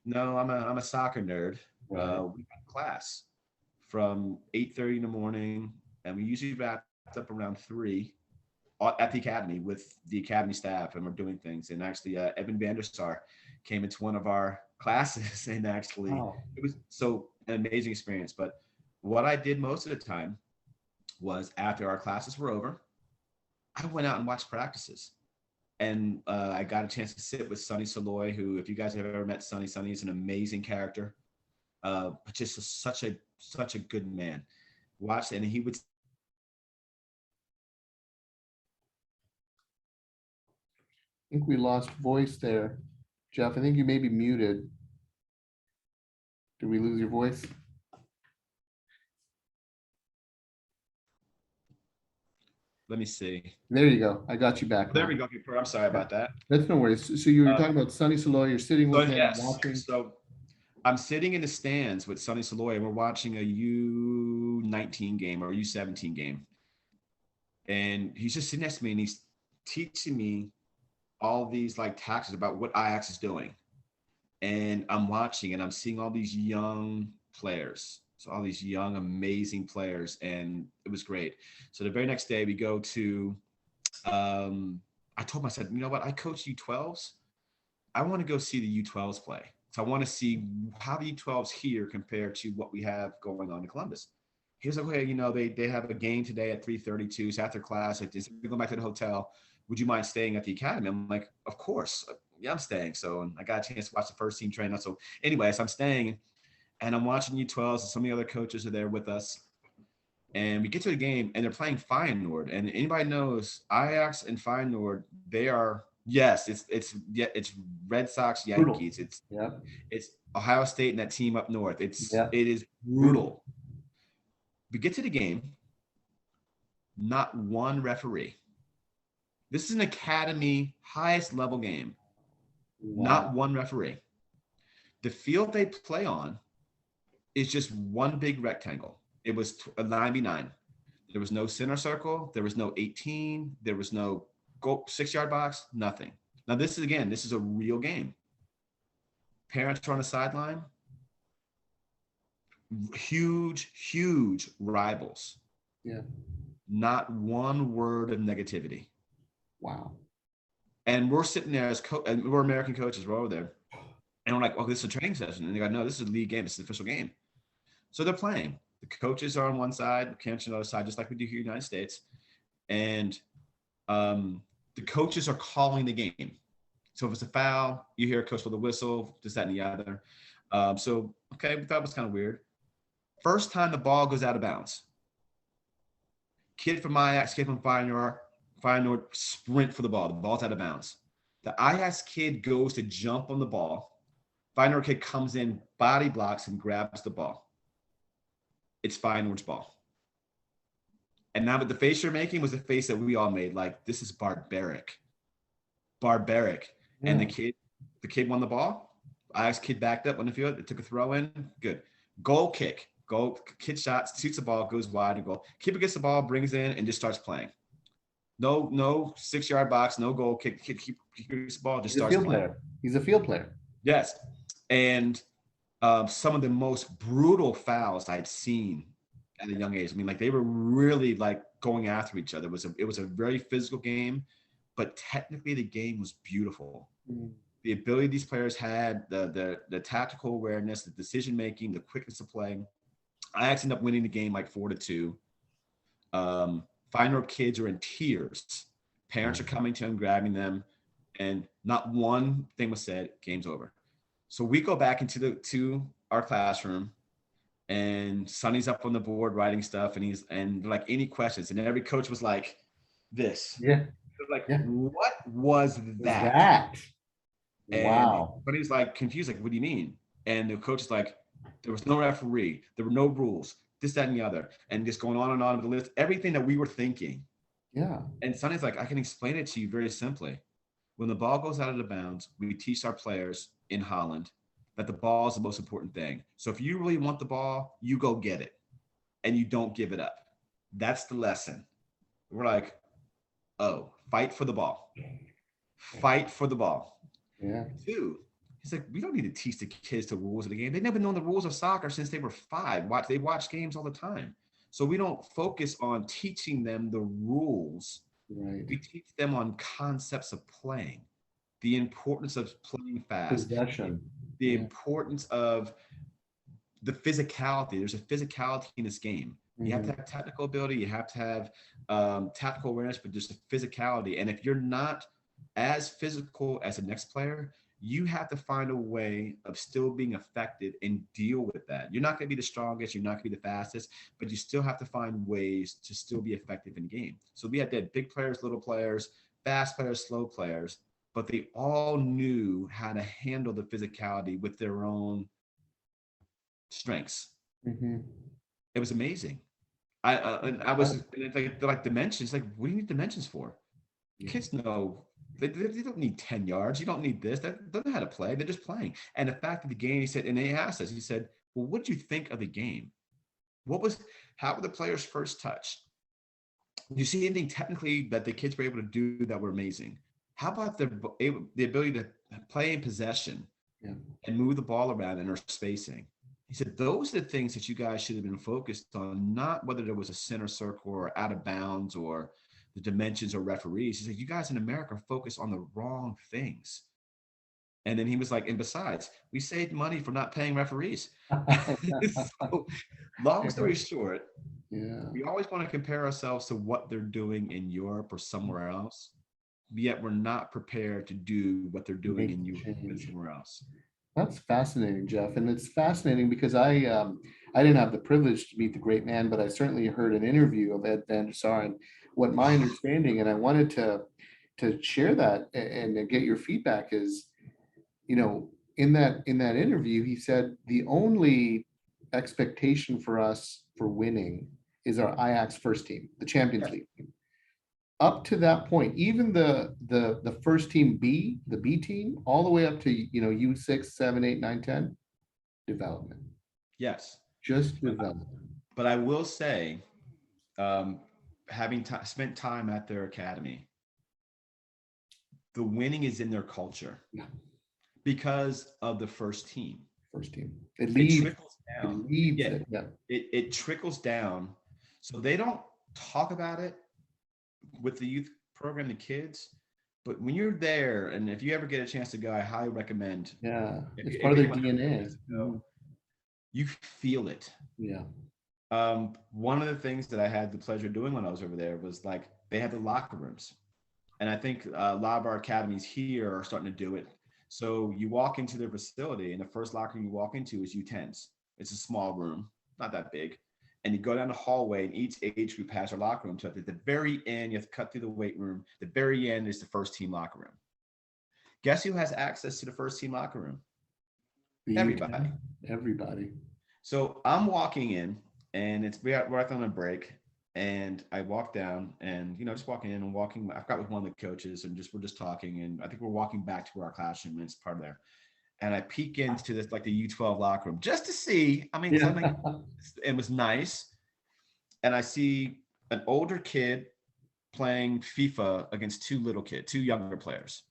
S2: No, I'm a soccer nerd.
S1: Right.
S2: We have class from 8:30 in the morning, and we usually wrap up around 3 at the academy with the academy staff, and we're doing things. And actually, Evan Vanderstar came into one of our classes, and actually,
S1: Oh,
S2: it was so an amazing experience. But what I did most of the time was after our classes were over, I went out and watched practices. And I got a chance to sit with Sonny Saloy, who, if you guys have ever met Sonny, Sonny is an amazing character, but just such a good man. Watched, and he would
S1: I think we lost voice there. Jeff, I think you may be muted. Did we lose your voice?
S2: let me see.
S1: There you go. I got you back
S2: There
S1: now.
S2: we go. I'm sorry
S1: Yeah,
S2: about that.
S1: that's no worries. So you were
S2: Uh,
S1: talking about Sonny Saloy, you're sitting
S2: so
S1: with him
S2: yes,
S1: watching.
S2: so I'm sitting in the stands with Sonny Saloy, and we're watching a U19 game or U17 game, and he's just sitting next to me, and he's teaching me all these like tactics about what Ajax is doing. And I'm watching and I'm seeing all these young players. So all these young, amazing players, and it was great. So the very next day we go to, I told him, I said, you know what? I coach U12s. I want to go see the U12s play. So I want to see how the U12s here compare to what we have going on in Columbus. He was like, okay, they have a game today at 3:32. So after class, like, we go back to the hotel. Would you mind staying at the academy? I'm like, of course. Yeah, I'm staying. So and I got a chance to watch the first team train. So anyways, I'm staying and I'm watching U12s, and some of the other coaches are there with us. And we get to the game and they're playing Feyenoord. And anybody knows Ajax and Feyenoord, they are, yes, it's Red Sox,
S1: Brutal.
S2: Yankees. It's
S1: Yeah,
S2: it's Ohio State and that team up north.
S1: yeah,
S2: It is
S1: brutal.
S2: brutal. We get to the game, not one referee. This is an academy highest level game. Not
S1: Wow.
S2: one referee. The field they play on is just one big rectangle. It was a 99. There was no center circle. There was no 18. There was no 6-yard box. Nothing. Now this is a real game. Parents are on the sideline. Huge rivals.
S1: Yeah.
S2: Not one word of negativity.
S1: Wow.
S2: And we're sitting there and we're American coaches. We're over there, and we're like, "Oh, this is a training session." And they go, "No, this is a league game. This is an official game." So they're playing. The coaches are on one side, the camps on the other side, just like we do here in the United States. And the coaches are calling the game. So if it's a foul, you hear a coach with a whistle, this, that, and the other. So, okay, we thought it was kind of weird. First time the ball goes out of bounds. Kid from Ajax, kid from Feyenoord sprint for the ball. The ball's out of bounds. The Ajax kid goes to jump on the ball. Feyenoord kid comes in, body blocks, and grabs the ball. It's Feyenoord's ball. And now, but the face you're making was the face that we all made. Like, this is barbaric. Barbaric.
S1: Yeah.
S2: And the kid won the ball. Ajax kid backed up on the field. It took a throw in. Good. Goal kick. Goal kid shot, shoots the ball, goes wide and goal. Keeper gets the ball, brings in, and just starts playing. No 6-yard box, no goal kick. Keeper gets the ball, just starts playing.
S1: Player. He's a field player.
S2: Yes. And some of the most brutal fouls I'd seen at a young age. I mean, like, they were really like going after each other. It was a very physical game, but technically the game was beautiful. Mm. The ability these players had, the tactical awareness, the decision making, the quickness of playing. I actually ended up winning the game like 4-2. Feyenoord kids are in tears. Parents are coming to them, grabbing them, and not one thing was said. Game's over. So we go back to our classroom, and Sonny's up on the board writing stuff, and like, any questions, and every coach was like, this.
S1: Yeah.
S2: Like,
S1: yeah.
S2: What was that?
S1: Wow.
S2: And but he's like confused, like, what do you mean? And the coach is like, there was no referee, there were no rules, this, that, and the other, and just going on and on with the list, everything that we were thinking.
S1: Yeah.
S2: And Sonny's like, I can explain it to you very simply. When the ball goes out of the bounds, we teach our players in Holland that the ball is the most important thing. So if you really want the ball, you go get it, and you don't give it up. That's the lesson. We're like, oh, fight for the ball. Fight for the ball.
S1: Yeah.
S2: 2, He's like, we don't need to teach the kids the rules of the game. They've never known the rules of soccer since they were 5. They watch games all the time. So we don't focus on teaching them the rules.
S1: Right.
S2: We teach them on concepts of playing, the importance of playing fast,
S1: Possession.
S2: the
S1: Yeah.
S2: importance of the physicality. There's a physicality in this game. You have to
S1: Mhm.
S2: have technical ability. You have to have tactical awareness, but just the physicality. And if you're not as physical as the next player, you have to find a way of still being effective and deal with that. You're not going to be the strongest. You're not going to be the fastest, but you still have to find ways to still be effective in the game. So we had that big players, little players, fast players, slow players, but they all knew how to handle the physicality with their own strengths.
S1: Mhm.
S2: It was amazing. I was and it's like they're like dimensions. Like, what do you need dimensions for?
S1: Yeah.
S2: Kids know they don't need 10 yards. You don't need this. They know how to play. They're just playing. And the fact that the game, he said, and they asked us, he said, well, what did you think of the game? How were the players' first touch? Do you see anything technically that the kids were able to do that were amazing? How about the ability to play in possession
S1: Yeah.
S2: and move the ball around and our spacing? He said, those are the things that you guys should have been focused on, not whether there was a center circle or out of bounds or the dimensions or referees. He said, you guys in America focus on the wrong things. And then he was like, and besides, we saved money for not paying referees. So, long story short,
S1: Yeah.
S2: we always want to compare ourselves to what they're doing in Europe or somewhere else, yet we're not prepared to do what they're doing
S1: Make
S2: in
S1: the
S2: Europe and
S1: change.
S2: somewhere else.
S1: That's fascinating, Jeff. And it's fascinating because I didn't have the privilege to meet the great man, but I certainly heard an interview of Ed van der Sar, and what my understanding, and I wanted to share that and to get your feedback is, in that interview, he said the only expectation for us for winning is our Ajax first team, the Champions
S2: Yes.
S1: League team. Up to that point, even the first team B, the B team, all the way up to U6, 7, 8, 9, 10, development.
S2: Yes.
S1: Just
S2: But,
S1: development.
S2: but I will say, um, having spent time at their academy, the winning is in their culture
S1: Yeah,
S2: because of the first team.
S1: first team. It
S2: It
S1: leads,
S2: trickles
S1: it
S2: down.
S1: leads
S2: Yeah,
S1: it. Yeah.
S2: it trickles down. So they don't talk about it with the youth program, the kids. But when you're there, and if you ever get a chance to go, I highly recommend.
S1: Yeah. It's part
S2: If
S1: of their
S2: anyone has a
S1: DNA.
S2: chance to go, you feel it.
S1: Yeah.
S2: One of the things that I had the pleasure of doing when I was over there was like they had the locker rooms, and I think a lot of our academies here are starting to do it. So you walk into their facility, and the first locker room you walk into is U10s. It's a small room, not that big, and you go down the hallway, and each age group has their locker room. So at the very end, you have to cut through the weight room. The very end is the first team locker room. Guess who has access to the first team locker room?
S1: The
S2: Everybody.
S1: U10, everybody.
S2: So I'm walking in, and we're on a break, and I walk down, and just walking in and walking. I've got with one of the coaches, and we're just talking, and I think we're walking back to our classroom, and it's part of there. And I peek into this like the U12 locker room just to see. I mean, because
S1: Yeah.
S2: I'm like, it was nice, and I see an older kid playing FIFA against two younger players.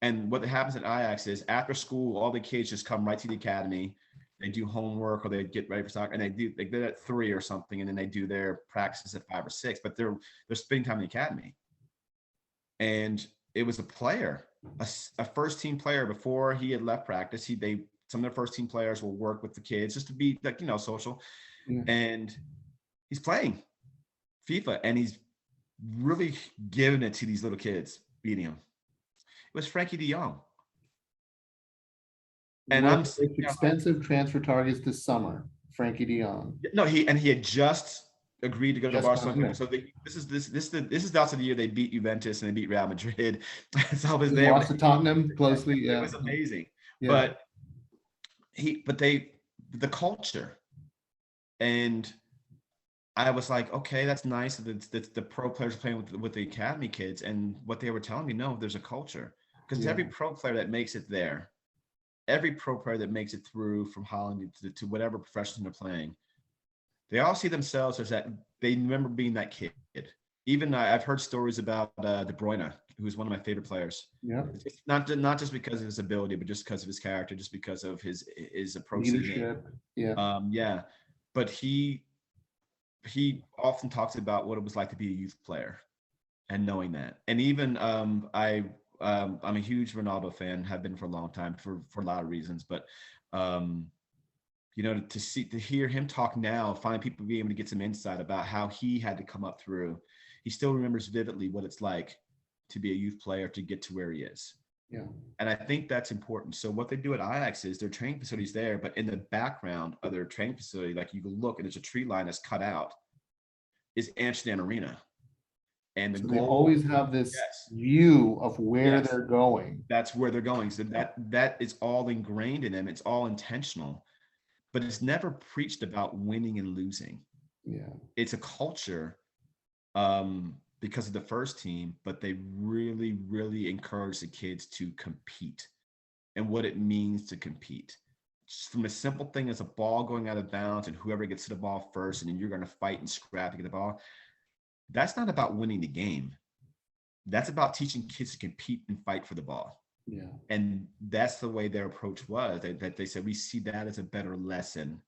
S2: And what happens at Ajax is after school, all the kids just come right to the academy. They do homework or they get ready for soccer, and they get at 3 or something, and then they do their practices at 5 or 6. But they're spending time in the academy. And it was a player, a first team player before he had left practice. Some of their first team players will work with the kids just to be like social,
S1: Yeah.
S2: and he's playing FIFA, and he's really giving it to these little kids, beating him. It was Frankie De Jong. And
S1: One of
S2: I'm
S1: the
S2: sitting
S1: most
S2: there like,
S1: expensive transfer targets this summer, Frankie De Jong.
S2: no, he had just agreed to go to
S1: Just gone
S2: Barcelona.
S1: there.
S2: So this is also the year they beat Juventus and they beat Real Madrid. So I was
S1: He
S2: there.
S1: lost to Tottenham closely.
S2: It
S1: Yeah.
S2: was amazing.
S1: Yeah.
S2: But the culture, and I was like, okay, that's nice that the pro players are playing with the academy kids, and what they were telling me, no, there's a culture, because
S1: Yeah.
S2: every pro player that makes it there, every pro player that makes it through from Holland to whatever profession they're playing, they all see themselves as that. They remember being that kid, even I've heard stories about De Bruyne, who's one of my favorite players.
S1: Yeah.
S2: It's not just because of his ability, but just because of his character, just because of his approach to the game.
S1: Leadership. Yeah.
S2: Yeah, but he often talks about what it was like to be a youth player and knowing that. And even I'm a huge Ronaldo fan, have been for a long time for a lot of reasons, but um, you know, to hear him talk now, find people being able to get some insight about how he had to come up through. He still remembers vividly what it's like to be a youth player to get to where he is.
S1: Yeah.
S2: And I think that's important. So what they do at Ajax is their training facilities there, but in the background of their training facility, like you can look and there's a tree line that's cut out, is Amsterdam Arena. And the
S1: So they
S2: goal,
S1: always have this
S2: yes,
S1: view of where
S2: yes,
S1: they're going.
S2: that's where they're going. So that is all ingrained in them. It's all intentional, but it's never preached about winning and losing.
S1: Yeah.
S2: It's a culture because of the first team, but they really, really encourage the kids to compete and what it means to compete. Just from a simple thing as a ball going out of bounds and whoever gets to the ball first, and then you're going to fight and scrap to get the ball. That's not about winning the game. That's about teaching kids to compete and fight for the ball.
S1: Yeah.
S2: And that's the way their approach was. That they said we see that as a better lesson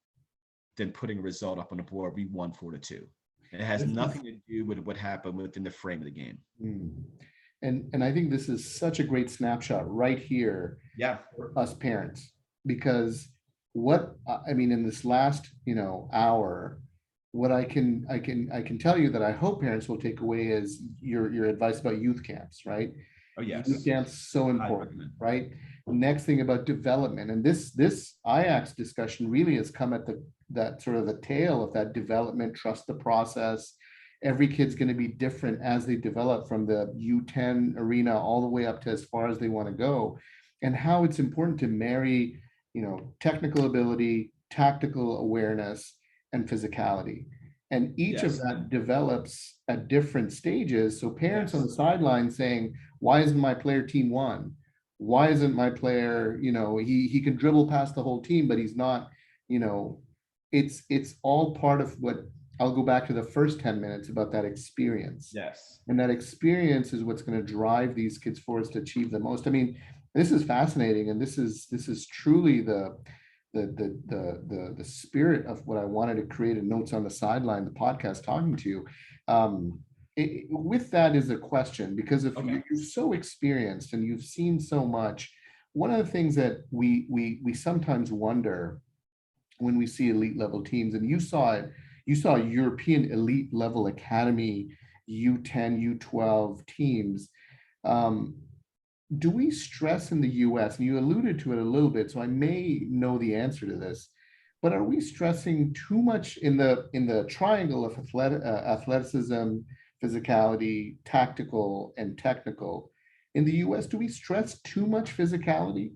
S2: than putting a result up on the board. We won 4-2. It has nothing to do with what happened within the frame of the game.
S1: And I think this is such a great snapshot right here
S2: Yeah.
S1: for us parents, because what I mean in this last, hour, what I can tell you that I hope parents will take away is your advice about youth camps, right?
S2: Oh yes.
S1: Youth camps so important, right? Next thing about development, and this Ajax discussion really has come at that sort of the tail of that development. Trust the process. Every kid's going to be different as they develop from the U10 arena all the way up to as far as they want to go, and how it's important to marry, technical ability, tactical awareness, and physicality. And each of
S2: Yes.
S1: that develops at different stages. So parents on
S2: Yes.
S1: the sideline saying, why isn't my player team one? Why isn't my player, he can dribble past the whole team, but he's not, it's all part of what I'll go back to the first 10 minutes about that experience.
S2: Yes.
S1: And that experience is what's going to drive these kids forward to achieve the most. I mean, this is fascinating, and this is truly the spirit of what I wanted to create in Notes on the Sideline, the podcast, talking to you. With that is a question, because if
S2: Okay.
S1: you're so experienced and you've seen so much, one of the things that we sometimes wonder when we see elite level teams, and you saw it, you saw European elite level academy U10, U12 teams. Do we stress in the US, and you alluded to it a little bit, so I may know the answer to this, but are we stressing too much in the triangle of athleticism, physicality, tactical, and technical? In the US, do we stress too much physicality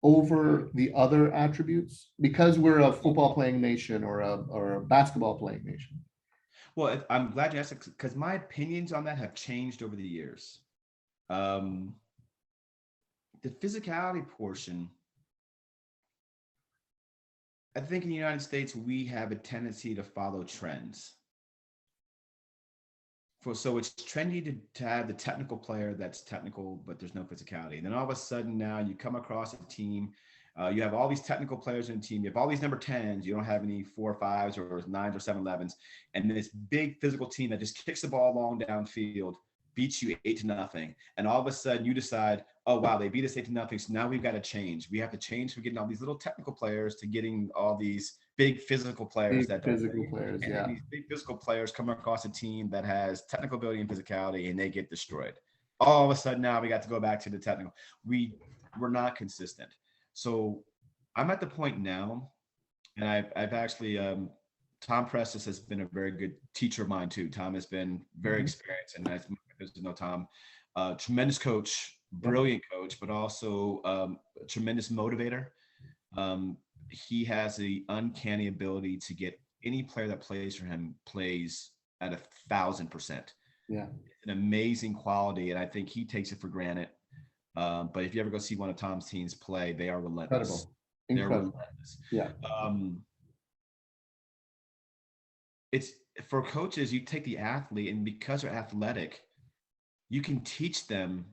S1: over the other attributes because we're a football playing nation or a basketball playing nation?
S2: Well, I'm glad you asked it, because my opinions on that have changed over the years. The physicality portion, I think in the United States, we have a tendency to follow trends. So it's trendy to have the technical player that's technical, but there's no physicality. And then all of a sudden now you come across a team, you have all these technical players in the team, you have all these number 10s, you don't have any 4 or 5s or 9s or 7-11s. And this big physical team that just kicks the ball long downfield, beats you 8-0. And all of a sudden you decide, oh, wow, they beat us 8-0. So now we've got to change. We have to change from getting all these little technical players to getting all these big physical players.
S1: Yeah.
S2: These big physical players come across a team that has technical ability and physicality, and they get destroyed. All of a sudden now we got to go back to the technical. We're not consistent. So I'm at the point now, and I've actually Tom Prestis has been a very good teacher of mine too. Tom has been very experienced, and I know Tom, tremendous coach, brilliant coach, but also a tremendous motivator. He has the uncanny ability to get any player that plays for him plays at 1,000%.
S1: Yeah,
S2: an amazing quality, and I think he takes it for granted. But if you ever go see one of Tom's teams play, they are relentless.
S1: Incredible.
S2: They're relentless.
S1: Yeah.
S2: It's for coaches, you take the athlete, and because they're athletic, you can teach them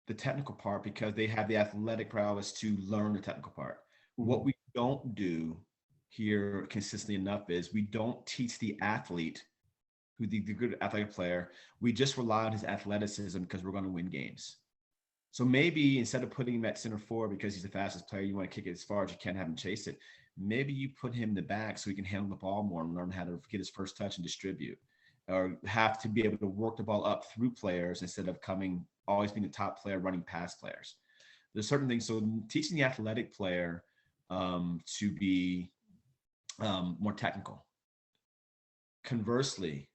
S2: the technical part because they have the athletic prowess to learn the technical part. What
S1: Mhm.
S2: we don't do here consistently enough is we don't teach the athlete who the good athletic player. We just rely on his athleticism because we're going to win games. So maybe instead of putting him at center forward because he's the fastest player, you want to kick it as far as you can, have him chase it. Maybe you put him in the back so he can handle the ball more and learn how to get his first touch and distribute, or have to be able to work the ball up through players instead of coming always being the top player running past players. There's certain things. So teaching the athletic player to be more technical. Conversely,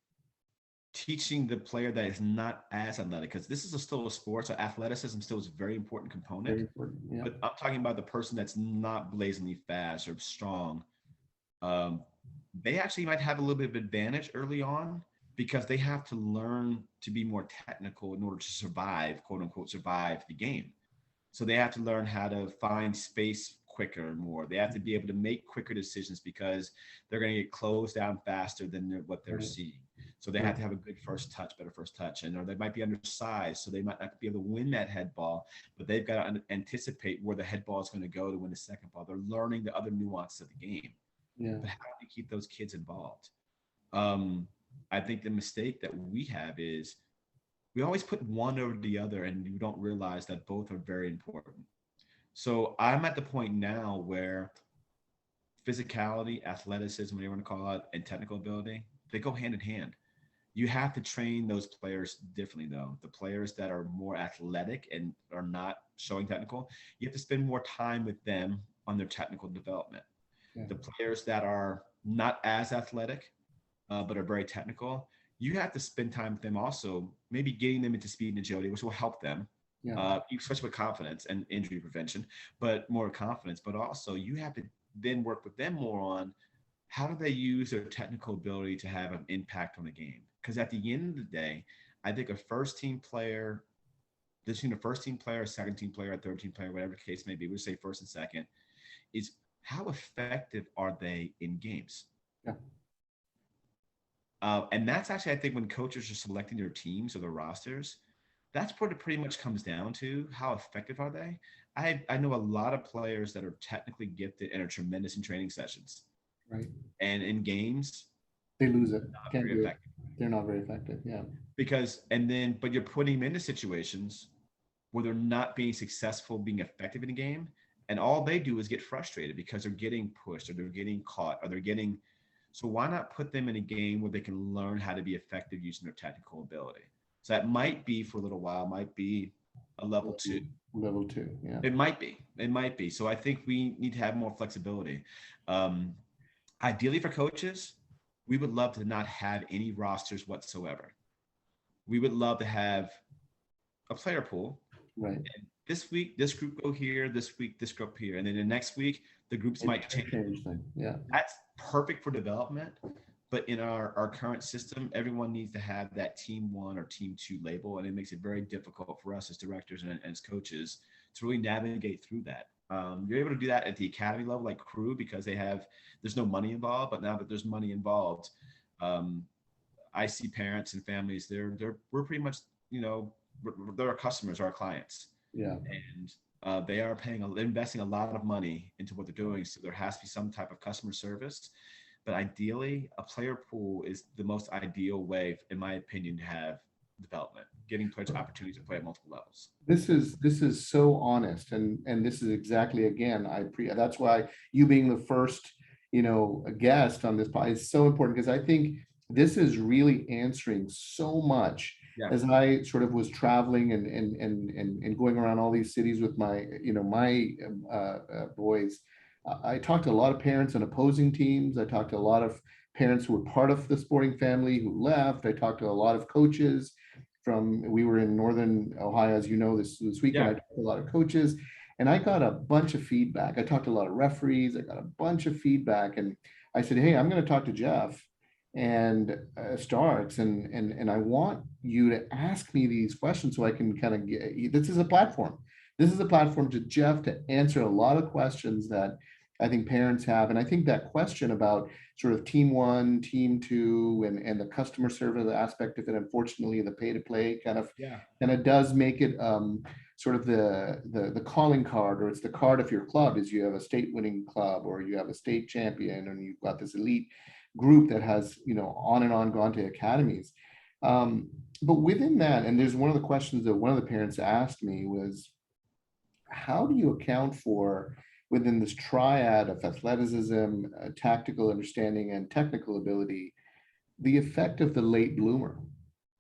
S2: teaching the player that is not as athletic, because this is still a sport, so athleticism still is a very important component.
S1: Very important. Yeah.
S2: But I'm talking about the person that's not blazingly fast or strong. Um, they actually might have a little bit of advantage early on because they have to learn to be more technical in order to survive, quote unquote, survive the game. So they have to learn how to find space quicker and more. They have to be able to make quicker decisions because they're going to get closed down faster than what they're
S1: Right.
S2: seeing. So they have
S1: Right.
S2: to have a good first touch, better first touch, and or they might be undersized, so they might not be able to win that head ball, but they've got to anticipate where the head ball is going to go to win the second ball. They're learning the other nuances of the game.
S1: Yeah.
S2: But how do you keep those kids involved? Um, I think the mistake that we have is we always put one over the other, and you don't realize that both are very important. So I'm at the point now where physicality, athleticism, whatever you want to call it, and technical ability, they go hand in hand. You have to train those players differently, though. The players that are more athletic and are not showing technical, you have to spend more time with them on their technical development.
S1: Yeah.
S2: The players that are not as athletic, but are very technical, you have to spend time with them also, maybe getting them into speed and agility, which will help them,
S1: Yeah.
S2: especially with confidence and injury prevention, but more confidence. But also, you have to then work with them more on how do they use their technical ability to have an impact on the game. Because at the end of the day, I think a first team player, between a first team player, a second team player, a third team player, whatever the case may be, we'll say first and second, is how effective are they in games?
S1: Yeah.
S2: And that's actually, I think, when coaches are selecting their teams or their rosters, that's what it pretty much comes down to. How effective are they? I know a lot of players that are technically gifted and are tremendous in training sessions.
S1: Right.
S2: And in games,
S1: They lose it.
S2: not
S1: Can't
S2: very
S1: do it.
S2: effective.
S1: They're not very effective. Yeah.
S2: But you're putting them into situations where they're not being successful, being effective in a game. And all they do is get frustrated because they're getting pushed or they're getting caught or they're getting. So why not put them in a game where they can learn how to be effective using their technical ability? So that might be for a little while, might be a level two.
S1: Level two. Yeah.
S2: It might be. It might be. So I think we need to have more flexibility. Um, Ideally for coaches, we would love to not have any rosters whatsoever. We would love to have a player pool.
S1: Right.
S2: And this week, this group go here. This week, this group here. And then the next week, the groups might change.
S1: Change thing. Yeah.
S2: That's perfect for development. But in our current system, everyone needs to have that team one or team two label. And it makes it very difficult for us as directors and as coaches to really navigate through that. You're able to do that at the academy level, like crew, because there's no money involved. But now that there's money involved, um, I see parents and families, we're pretty much, they're our customers, our clients.
S1: Yeah.
S2: And they are investing a lot of money into what they're doing. So there has to be some type of customer service. But ideally, a player pool is the most ideal way, in my opinion, to have development, giving players opportunities to play at multiple levels.
S1: This is so honest, and this is exactly, again, that's why you being the first, a guest on this pod is so important, because I think this is really answering so much.
S2: Yeah.
S1: As I sort of was traveling and going around all these cities with my boys, I talked to a lot of parents on opposing teams. I talked to a lot of parents who were part of the sporting family who left. I talked to a lot of coaches we were in Northern Ohio, as you know, this weekend.
S2: Yeah.
S1: I talked to a lot of coaches, and I got a bunch of feedback. I talked to a lot of referees. I got a bunch of feedback, and I said, hey, I'm going to talk to Geoff and Starks, and I want you to ask me these questions so I can kind of get. This is a platform. This is a platform to Geoff to answer a lot of questions that I think parents have. And I think that question about sort of team one, team two, and the customer service aspect of it, unfortunately, the pay to play
S2: Yeah.
S1: kind of does make it sort of the calling card, or it's the card of your club, is you have a state winning club or you have a state champion and you've got this elite group that has, on and on gone to academies. But within that, and there's one of the questions that one of the parents asked me was, how do you account for within this triad of athleticism, tactical understanding, and technical ability, the effect of the late bloomer,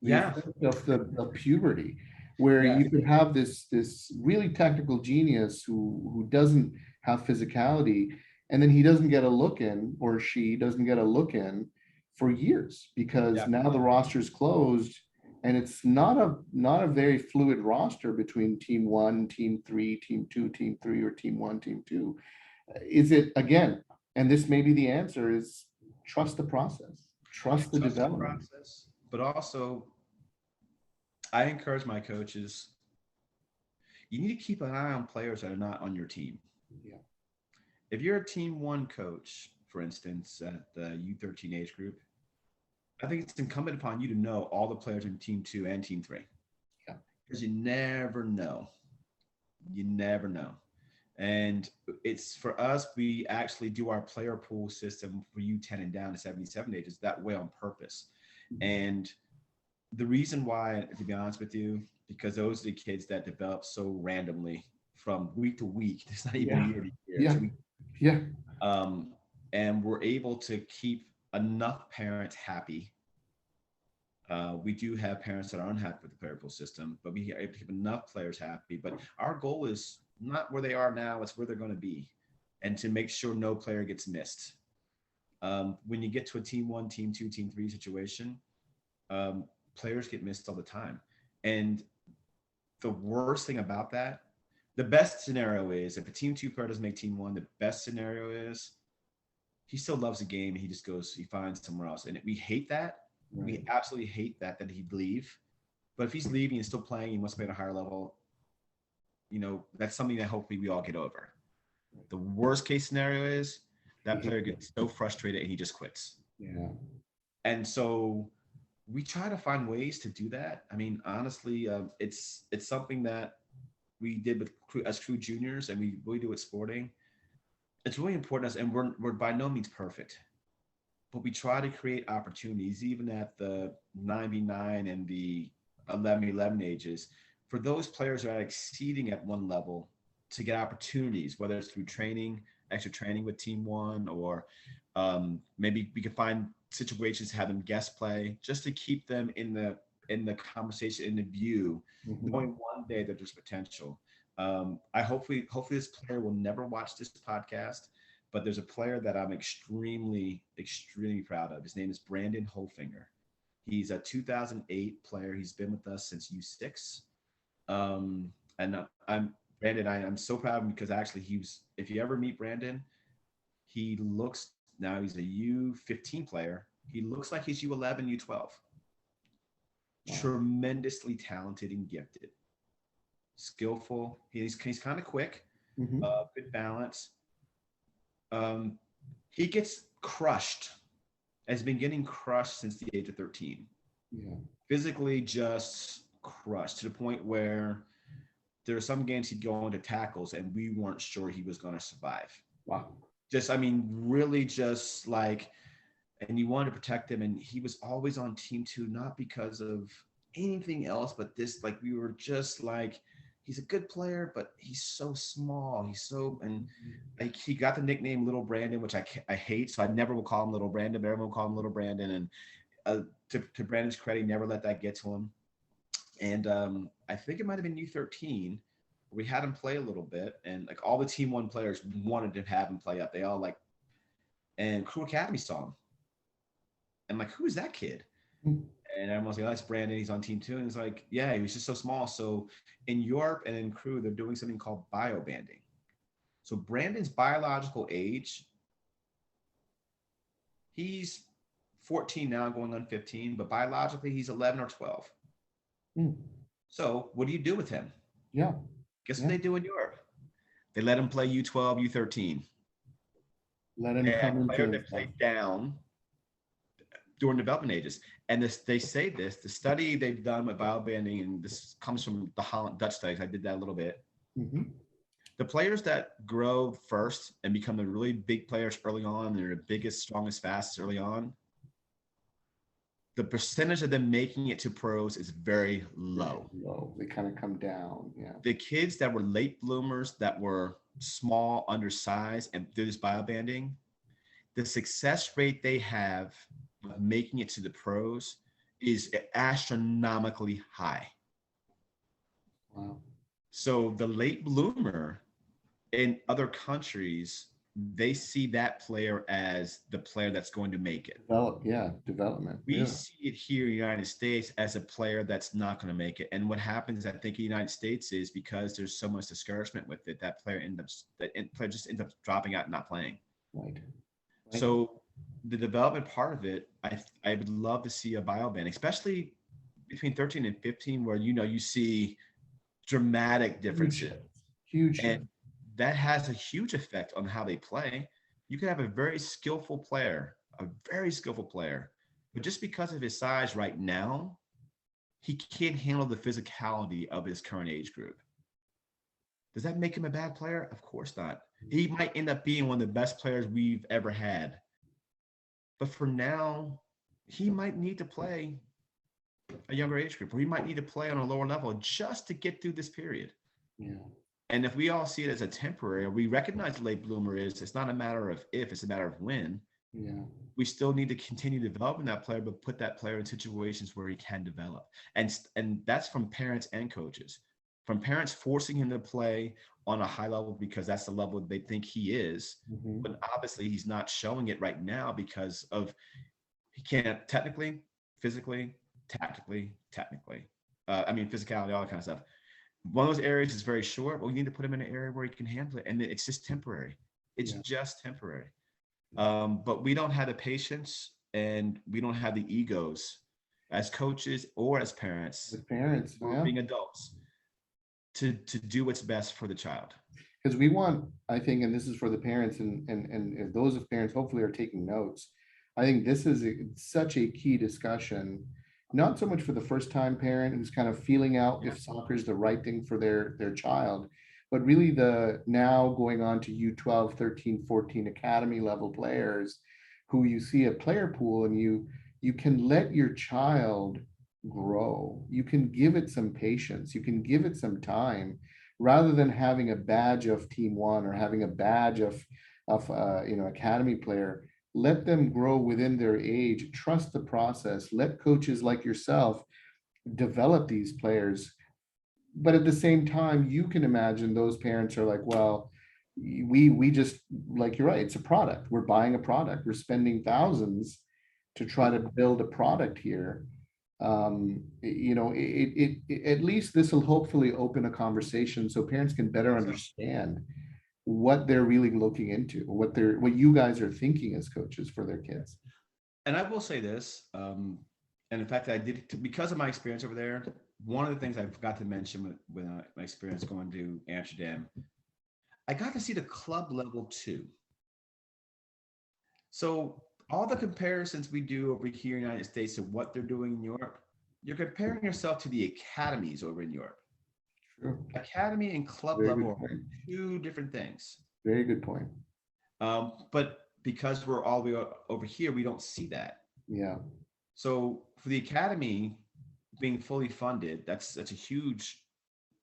S1: the
S2: Yeah.
S1: effect of puberty, where
S2: Yeah.
S1: you could have this really technical genius who doesn't have physicality, and then he doesn't get a look in, or she doesn't get a look in for years because
S2: Yeah.
S1: now the roster's closed, and it's not a very fluid roster between team one, team three, team two, team three, or team one, team two. Is it, again, and this may be the answer, is trust the process, trust the
S2: Trust the
S1: development.
S2: process, but also I encourage my coaches, you need to keep an eye on players that are not on your team.
S1: Yeah.
S2: If you're a team one coach, for instance, at the U13 age group, I think it's incumbent upon you to know all the players in team two and team three.
S1: Yeah.
S2: Because you never know. You never know. And it's for us, we actually do our player pool system for U10 and down to 77 ages that way on purpose. And the reason why, to be honest with you, because those are the kids that develop so randomly from week to week. It's not even
S1: Yeah.
S2: year to year.
S1: Yeah.
S2: It's week.
S1: Yeah.
S2: And we're able to keep enough parents happy. We do have parents that are unhappy with the player pool system, but we are able to keep enough players happy. But our goal is not where they are now, it's where they're going to be, and to make sure no player gets missed. When you get to a team one, team two, team three situation, players get missed all the time. And the worst thing about that, the best scenario is if a team two player doesn't make team one, the best scenario is he still loves the game. He just goes, he finds somewhere else. And we hate that.
S1: Right.
S2: We absolutely hate that he'd leave. But if he's leaving and still playing, he must play at a higher level. That's something that hopefully we all get over. The worst case scenario is that player gets so frustrated and he just quits.
S1: Yeah.
S2: And so we try to find ways to do that. I mean, honestly, it's something that we did with as crew juniors, and we really do with sporting. It's really important to us, and we're by no means perfect, but we try to create opportunities, even at the 9v9 and the 11v11 ages, for those players that are exceeding at one level to get opportunities, whether it's through training, extra training with team one, or maybe we can find situations to have them guest play just to keep them in the conversation, in the view, knowing one day that there's potential. I hopefully this player will never watch this podcast, but there's a player that I'm extremely proud of. His name is Brandon Holfinger. He's a 2008 player. He's been with us since U6. And I'm Brandon. I'm so proud of him because actually if you ever meet Brandon, he looks, now he's a U15 player. He looks like he's U11, U12. Wow. Tremendously talented and gifted, skillful. He's kind of quick, good balance. He gets crushed, has been getting crushed since the age of 13.
S1: Yeah. Physically
S2: just crushed to the point where there are some games he'd go into tackles and we weren't sure he was going to survive.
S1: Wow.
S2: Really just like, and you wanted to protect him, and he was always on team two, not because of anything else, but this, like, we were just like, he's a good player, but he's so small. And like, he got the nickname Little Brandon, which I hate. So I never will call him Little Brandon, but everyone will call him Little Brandon. And to Brandon's credit, he never let that get to him. And I think it might've been U13. We had him play a little bit, and like all the team one players wanted to have him play up. They all like, and Crew Academy saw him. And like, who is that kid? And everyone's like, oh, that's Brandon. He's on team two. And he's like, yeah, he was just so small. So in Europe and in Crew, they're doing something called biobanding. So Brandon's biological age, he's 14 now, going on 15, but biologically he's 11 or 12. So what do you do with him?
S1: Yeah.
S2: Guess what they do in Europe? They let him play U12, U13.
S1: Let him
S2: and
S1: come into
S2: players that
S1: himself.
S2: play down during development ages. And they say this, the study they've done with biobanding, and this comes from the Holland Dutch studies. I did that a little bit.
S1: Mhm.
S2: The players that grow first and become the really big players early on, they're the biggest, strongest, fastest early on, the percentage of them making it to pros is very
S1: Very
S2: low.
S1: low. They kind of come down. Yeah.
S2: The kids that were late bloomers, that were small, undersized, and through this biobanding, the success rate they have of making it to the pros is astronomically high.
S1: Wow.
S2: So the late bloomer in other countries, they see that player as the player that's going to make it.
S1: Development.
S2: We
S1: Really.
S2: see it here in the United States as a player that's not going to make it. And what happens, I think, in the United States is because there's so much discouragement with it, that player player just ends up dropping out and not playing.
S1: Right.
S2: So the development part of it, I would love to see a bioband, especially between 13 and 15, where you see dramatic differences.
S1: Huge.
S2: And that has a huge effect on how they play. You can have a very skillful player, but just because of his size right now, he can't handle the physicality of his current age group. Does that make him a bad player? Of course not. He might end up being one of the best players we've ever had. But for now, he might need to play a younger age group, or he might need to play on a lower level just to get through this period.
S1: Yeah.
S2: And if we all see it as a temporary, or we recognize late bloomer it's not a matter of if, it's a matter of when.
S1: Yeah.
S2: We still need to continue developing that player, but put that player in situations where he can develop. And that's from parents and coaches. From parents forcing him to play on a high level because that's the level they think he is.
S1: Mm-hmm.
S2: But obviously he's not showing it right now because of he can't technically, physically, tactically, physicality, all that kind of stuff. One of those areas is very short, but we need to put him in an area where he can handle it. And it's just temporary. It's just temporary. But we don't have the patience and we don't have the egos as coaches or as parents, or being adults to do what's best for the child.
S1: Because we want, I think, and this is for the parents and if those of parents hopefully are taking notes, I think this is such a key discussion, not so much for the first time parent who's kind of feeling out if soccer is the right thing for their child, but really the now going on to U12, 13, 14 academy level players who you see a player pool and you can let your child grow. You can give it some patience. You can give it some time rather than having a badge of team one or having a badge of academy player. Let them grow within their age, trust the process, let coaches like yourself develop these players. But at the same time, you can imagine those parents are like, well, we just, like, you're right, it's a product. We're buying a product. We're spending thousands to try to build a product here. At least this will hopefully open a conversation so parents can better understand what they're really looking into, what you guys are thinking as coaches for their kids.
S2: And I will say this, and in fact, I did, because of my experience over there, one of the things I forgot to mention with my experience going to Amsterdam, I got to see the club level too. So all the comparisons we do over here in the United States to what they're doing in Europe, you're comparing yourself to the academies over in Europe.
S1: True.
S2: Academy and club
S1: Very
S2: level are two different things.
S1: Very good point.
S2: But because we're all the way over here, we don't see that.
S1: Yeah.
S2: So for the academy being fully funded, that's a huge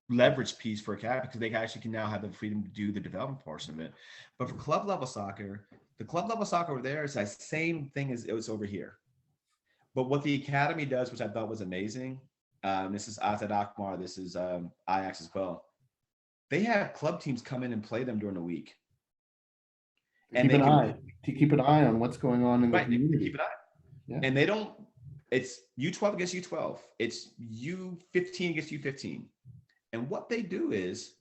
S2: leverage piece for academy because they actually can now have the freedom to do the development portion of it. But for club level soccer, the club level soccer over there is the same thing as it was over here. But what the academy does, which I thought was amazing, this is Azad Akmar, this is Ajax as well. They have club teams come in and play them during the week.
S1: And keep an eye on what's going on in the community.
S2: Keep an eye. Yeah. And they don't, it's U12 against U12. It's U15 against U15. And what they do is,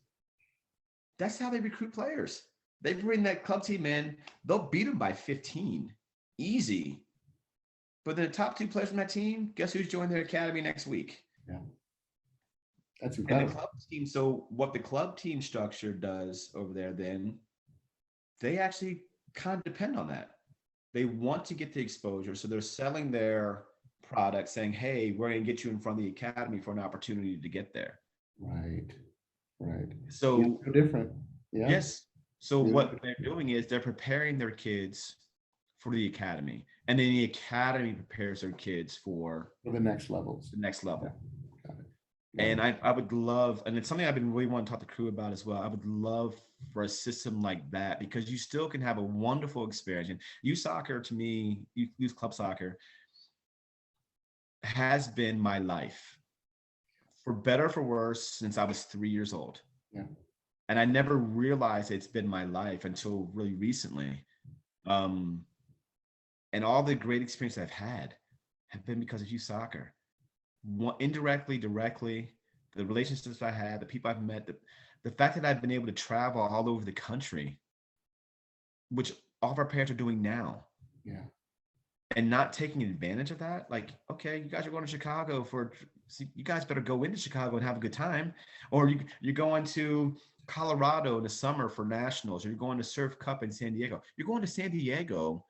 S2: that's how they recruit players. They bring that club team in, they'll beat them by 15. Easy. But the top two players from that team, guess who's joining their academy next week?
S1: Yeah. That's incredible.
S2: And the club team, so what the club team structure does over there then, they actually kind of depend on that. They want to get the exposure. So they're selling their product saying, hey, we're going to get you in front of the academy for an opportunity to get there.
S1: Right. Right. Yeah,
S2: So,
S1: so different. Yeah.
S2: yes. So
S1: Really
S2: what they're doing is they're preparing their kids for the academy. And then the academy prepares their kids for
S1: for the next levels.
S2: the next
S1: Yeah.
S2: level.
S1: Got it. Got
S2: And
S1: it.
S2: I would love, and it's something I've been really wanting to talk to the crew about as well. I would love for a system like that because you still can have a wonderful experience. And youth soccer to me, youth club soccer has been my life for better or for worse since I was 3 years old.
S1: Yeah.
S2: And I never realized it's been my life until really recently. Um, and all the great experiences I've had have been because of youth soccer. Indirectly, directly, the relationships I had, the people I've met, the fact that I've been able to travel all over the country, which all of our parents are doing now,
S1: Yeah.
S2: and not taking advantage of that. Like, okay, you guys are going to Chicago you guys better go into Chicago and have a good time. Or you're going to Colorado in the summer for nationals, or you're going to Surf Cup in San Diego. You're going to San Diego.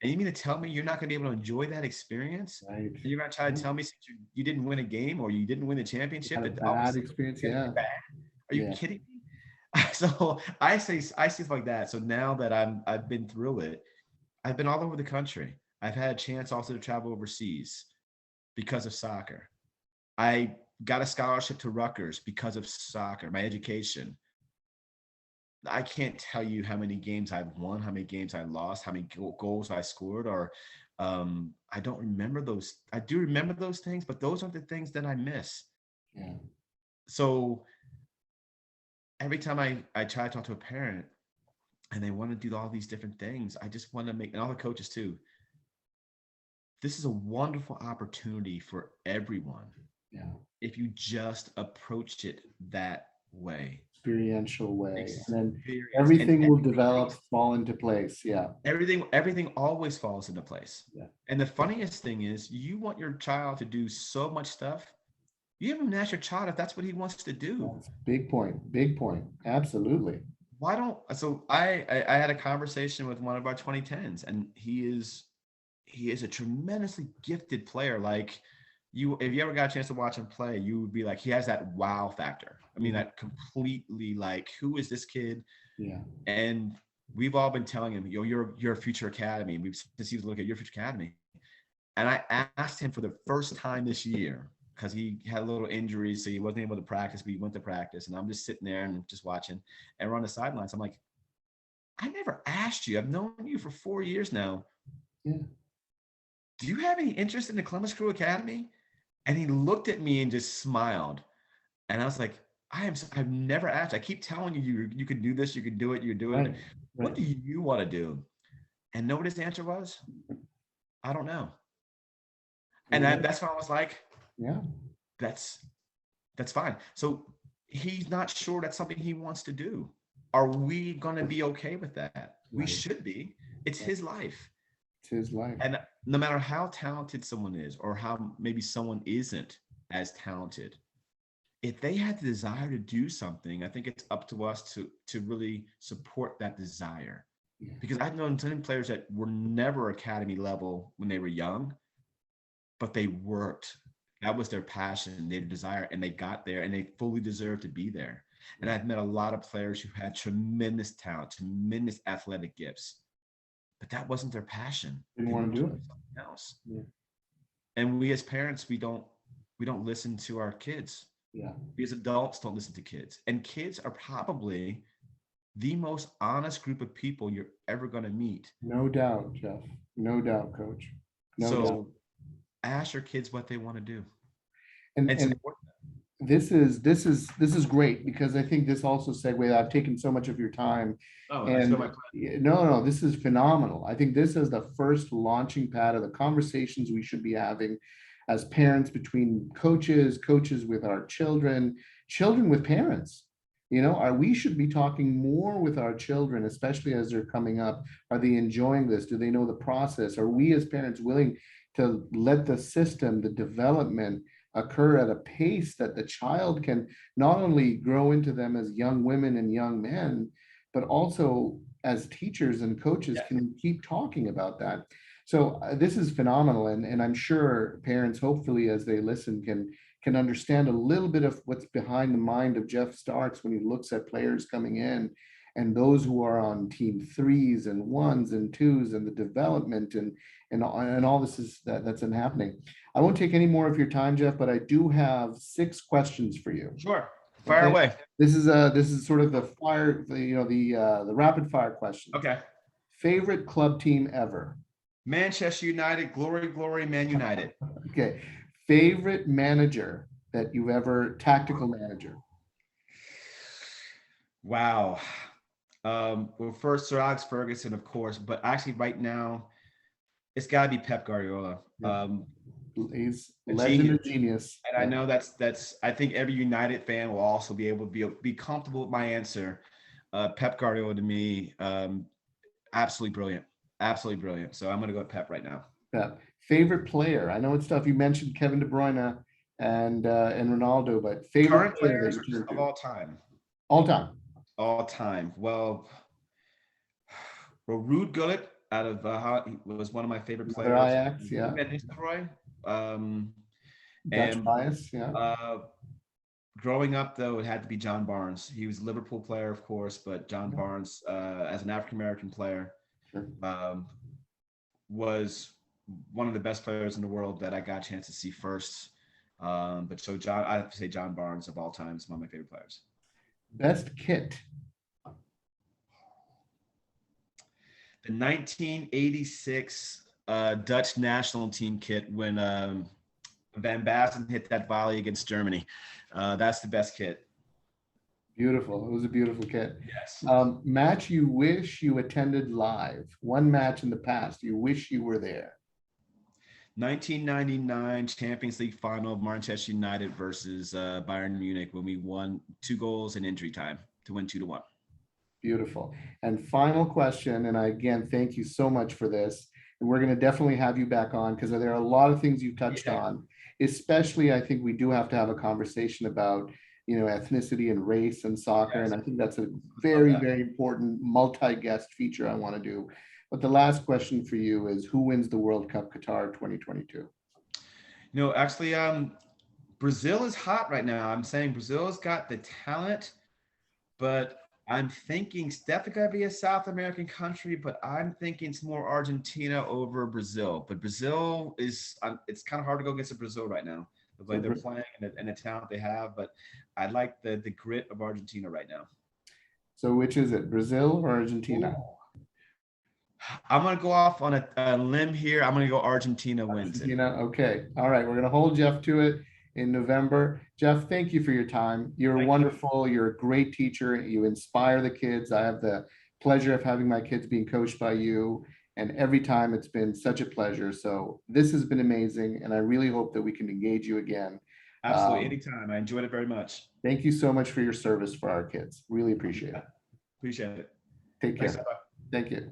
S2: And you mean to tell me you're not going to be able to enjoy that experience?
S1: Right.
S2: And you're going to try to tell me since you didn't win a game or you didn't win the championship
S1: Had a
S2: that all of a
S1: bad
S2: sudden
S1: experience.
S2: it's gonna
S1: Yeah.
S2: be bad? Are you
S1: Yeah.
S2: kidding me? So I see stuff like that. So now that I've been through it, I've been all over the country. I've had a chance also to travel overseas because of soccer. I got a scholarship to Rutgers because of soccer, my education. I can't tell you how many games I've won, how many games I lost, how many goals I scored, or I don't remember those. I do remember those things, but those aren't the things that I miss.
S1: Yeah.
S2: So every time I try to talk to a parent and they want to do all these different things, I just want to make, and all the coaches too, this is a wonderful opportunity for everyone
S1: Yeah.
S2: if you just approach it that way.
S1: Experiential way. And then
S2: Experience and
S1: everything will
S2: everything
S1: develop,
S2: else,
S1: fall into place. Yeah.
S2: everything always falls into place.
S1: Yeah.
S2: And the funniest thing is you want your child to do so much stuff. You haven't even asked your child if that's what he wants to do.
S1: That's big point. Big point. Absolutely.
S2: Why don't so I had a conversation with one of our 2010s and he is a tremendously gifted player. Like you, if you ever got a chance to watch him play, you would be like, he has that wow factor. I mean,
S1: Yeah.
S2: that completely like, who is this kid?
S1: Yeah.
S2: And we've all been telling him, yo, you're a future academy. We've since he was looking at your future academy. And I asked him for the first time this year because he had a little injury, so he wasn't able to practice. But he went to practice, and I'm just sitting there and just watching. And we're on the sidelines. I'm like, I never asked you. I've known you for 4 years now.
S1: Yeah.
S2: Do you have any interest in the Columbus Crew Academy? And he looked at me and just smiled. And I was like, I've never asked. I keep telling you can do this, you can do it, you're doing it.
S1: Right.
S2: What
S1: Right.
S2: do you want to do? And know what his answer was? I don't know. And
S1: Yeah.
S2: that's why I was like,
S1: Yeah.
S2: that's fine. So he's not sure that's something he wants to do. Are we going to be okay with that? We
S1: Right.
S2: should be. It's his life.
S1: It's his life.
S2: And no matter how talented someone is or how maybe someone isn't as talented, if they had the desire to do something, I think it's up to us to really support that desire.
S1: Yeah.
S2: Because I've known some players that were never academy level when they were young, but they worked. That was their passion, their desire, and they got there and they fully deserve to be there. And I've met a lot of players who had tremendous talent, tremendous athletic gifts, but that wasn't their passion.
S1: Didn't
S2: They
S1: want to do
S2: wanted
S1: it.
S2: something else.
S1: Yeah.
S2: And we as parents, we don't listen to our kids.
S1: Yeah.
S2: We as adults don't listen to kids. And kids are probably the most honest group of people you're ever going to meet.
S1: No doubt, Geoff. No doubt, Coach. No doubt.
S2: So ask your kids what they want to do.
S1: And
S2: support them.
S1: this is great because I think this also segue. I've taken so much of your time.
S2: Oh,
S1: And
S2: my pleasure.
S1: no, this is phenomenal. I think this is the first launching pad of the conversations we should be having as parents, between coaches with our children with parents. We should be talking more with our children, especially as they're coming up. Are they enjoying this? Do they know the process? Are we as parents willing to let the system, the development occur at a pace that the child can not only grow into them as young women and young men, but also as teachers and coaches
S2: Yeah.
S1: can keep talking about that. So this is phenomenal, and I'm sure parents, hopefully, as they listen, can understand a little bit of what's behind the mind of Geoff Starks when he looks at players coming in and those who are on team threes and ones and twos and the development and all this is that's been happening. I won't take any more of your time, Geoff, but I do have 6 questions for you.
S2: Sure. Fire
S1: Okay?
S2: away.
S1: This is sort of the fire, the rapid fire question.
S2: Okay.
S1: Favorite club team ever?
S2: Manchester United, glory, glory, Man United.
S1: Okay. Favorite manager that you've ever, tactical manager?
S2: Wow. Well, first Sir Alex Ferguson, of course, but actually right now it's got to be Pep Guardiola.
S1: Yeah. He's
S2: A
S1: legend
S2: genius.
S1: of genius.
S2: And I know that's I think every United fan will also be able to be comfortable with my answer. Pep Guardiola to me, absolutely brilliant. Absolutely brilliant. So I'm going to go with Pep right now.
S1: Pep. Favorite player? I know it's tough. You mentioned Kevin De Bruyne and Ronaldo, but favorite
S2: Current
S1: player
S2: players
S1: that you turn
S2: of
S1: to?
S2: all time.
S1: All time.
S2: All time. Well, Ruud Gullit out of he was one of my favorite
S1: Another
S2: players.
S1: Ajax, yeah.
S2: Van Nistelrooy.
S1: Dutch
S2: And
S1: bias, yeah.
S2: growing up, though, it had to be John Barnes. He was a Liverpool player, of course, but John Barnes, as an African-American player,
S1: Sure.
S2: was one of the best players in the world that I got a chance to see first. But so I have to say John Barnes of all time is one of my favorite players.
S1: Best kit?
S2: The 1986 Dutch national team kit when Van Basten hit that volley against Germany. That's the best kit.
S1: Beautiful. It was a beautiful kit.
S2: Yes.
S1: Match you wish you attended live. One match in the past you wish you were there.
S2: 1999 Champions League final of Manchester United versus Bayern Munich when we won 2 goals in injury time to win 2-1.
S1: Beautiful. And final question, and I again thank you so much for this. And we're going to definitely have you back on because there are a lot of things you touched on. Especially, I think we do have to have a conversation about, ethnicity and race and soccer.
S2: Yes.
S1: And I think that's a very, very important multi-guest feature I want to do. But the last question for you is, who wins the World Cup Qatar 2022?
S2: Actually, Brazil is hot right now. I'm saying Brazil's got the talent, but I'm thinking it's definitely going to be a South American country, but I'm thinking it's more Argentina over Brazil. But Brazil is, it's kind of hard to go against Brazil right now, the way they're playing and the talent they have. But I like the grit of Argentina right now.
S1: So which is it, Brazil or Argentina?
S2: Ooh. I'm going to go off on a limb here. I'm going to go Argentina wins it.
S1: Okay. All right. We're going to hold Geoff to it in November. Geoff, thank you for your time. You're wonderful. You're a great teacher. You inspire the kids. I have the pleasure of having my kids being coached by you. And every time it's been such a pleasure. So this has been amazing. And I really hope that we can engage you again.
S2: Absolutely. Anytime. I enjoyed it very much.
S1: Thank you so much for your service for our kids. Really appreciate it.
S2: Appreciate it.
S1: Take care. Thank you.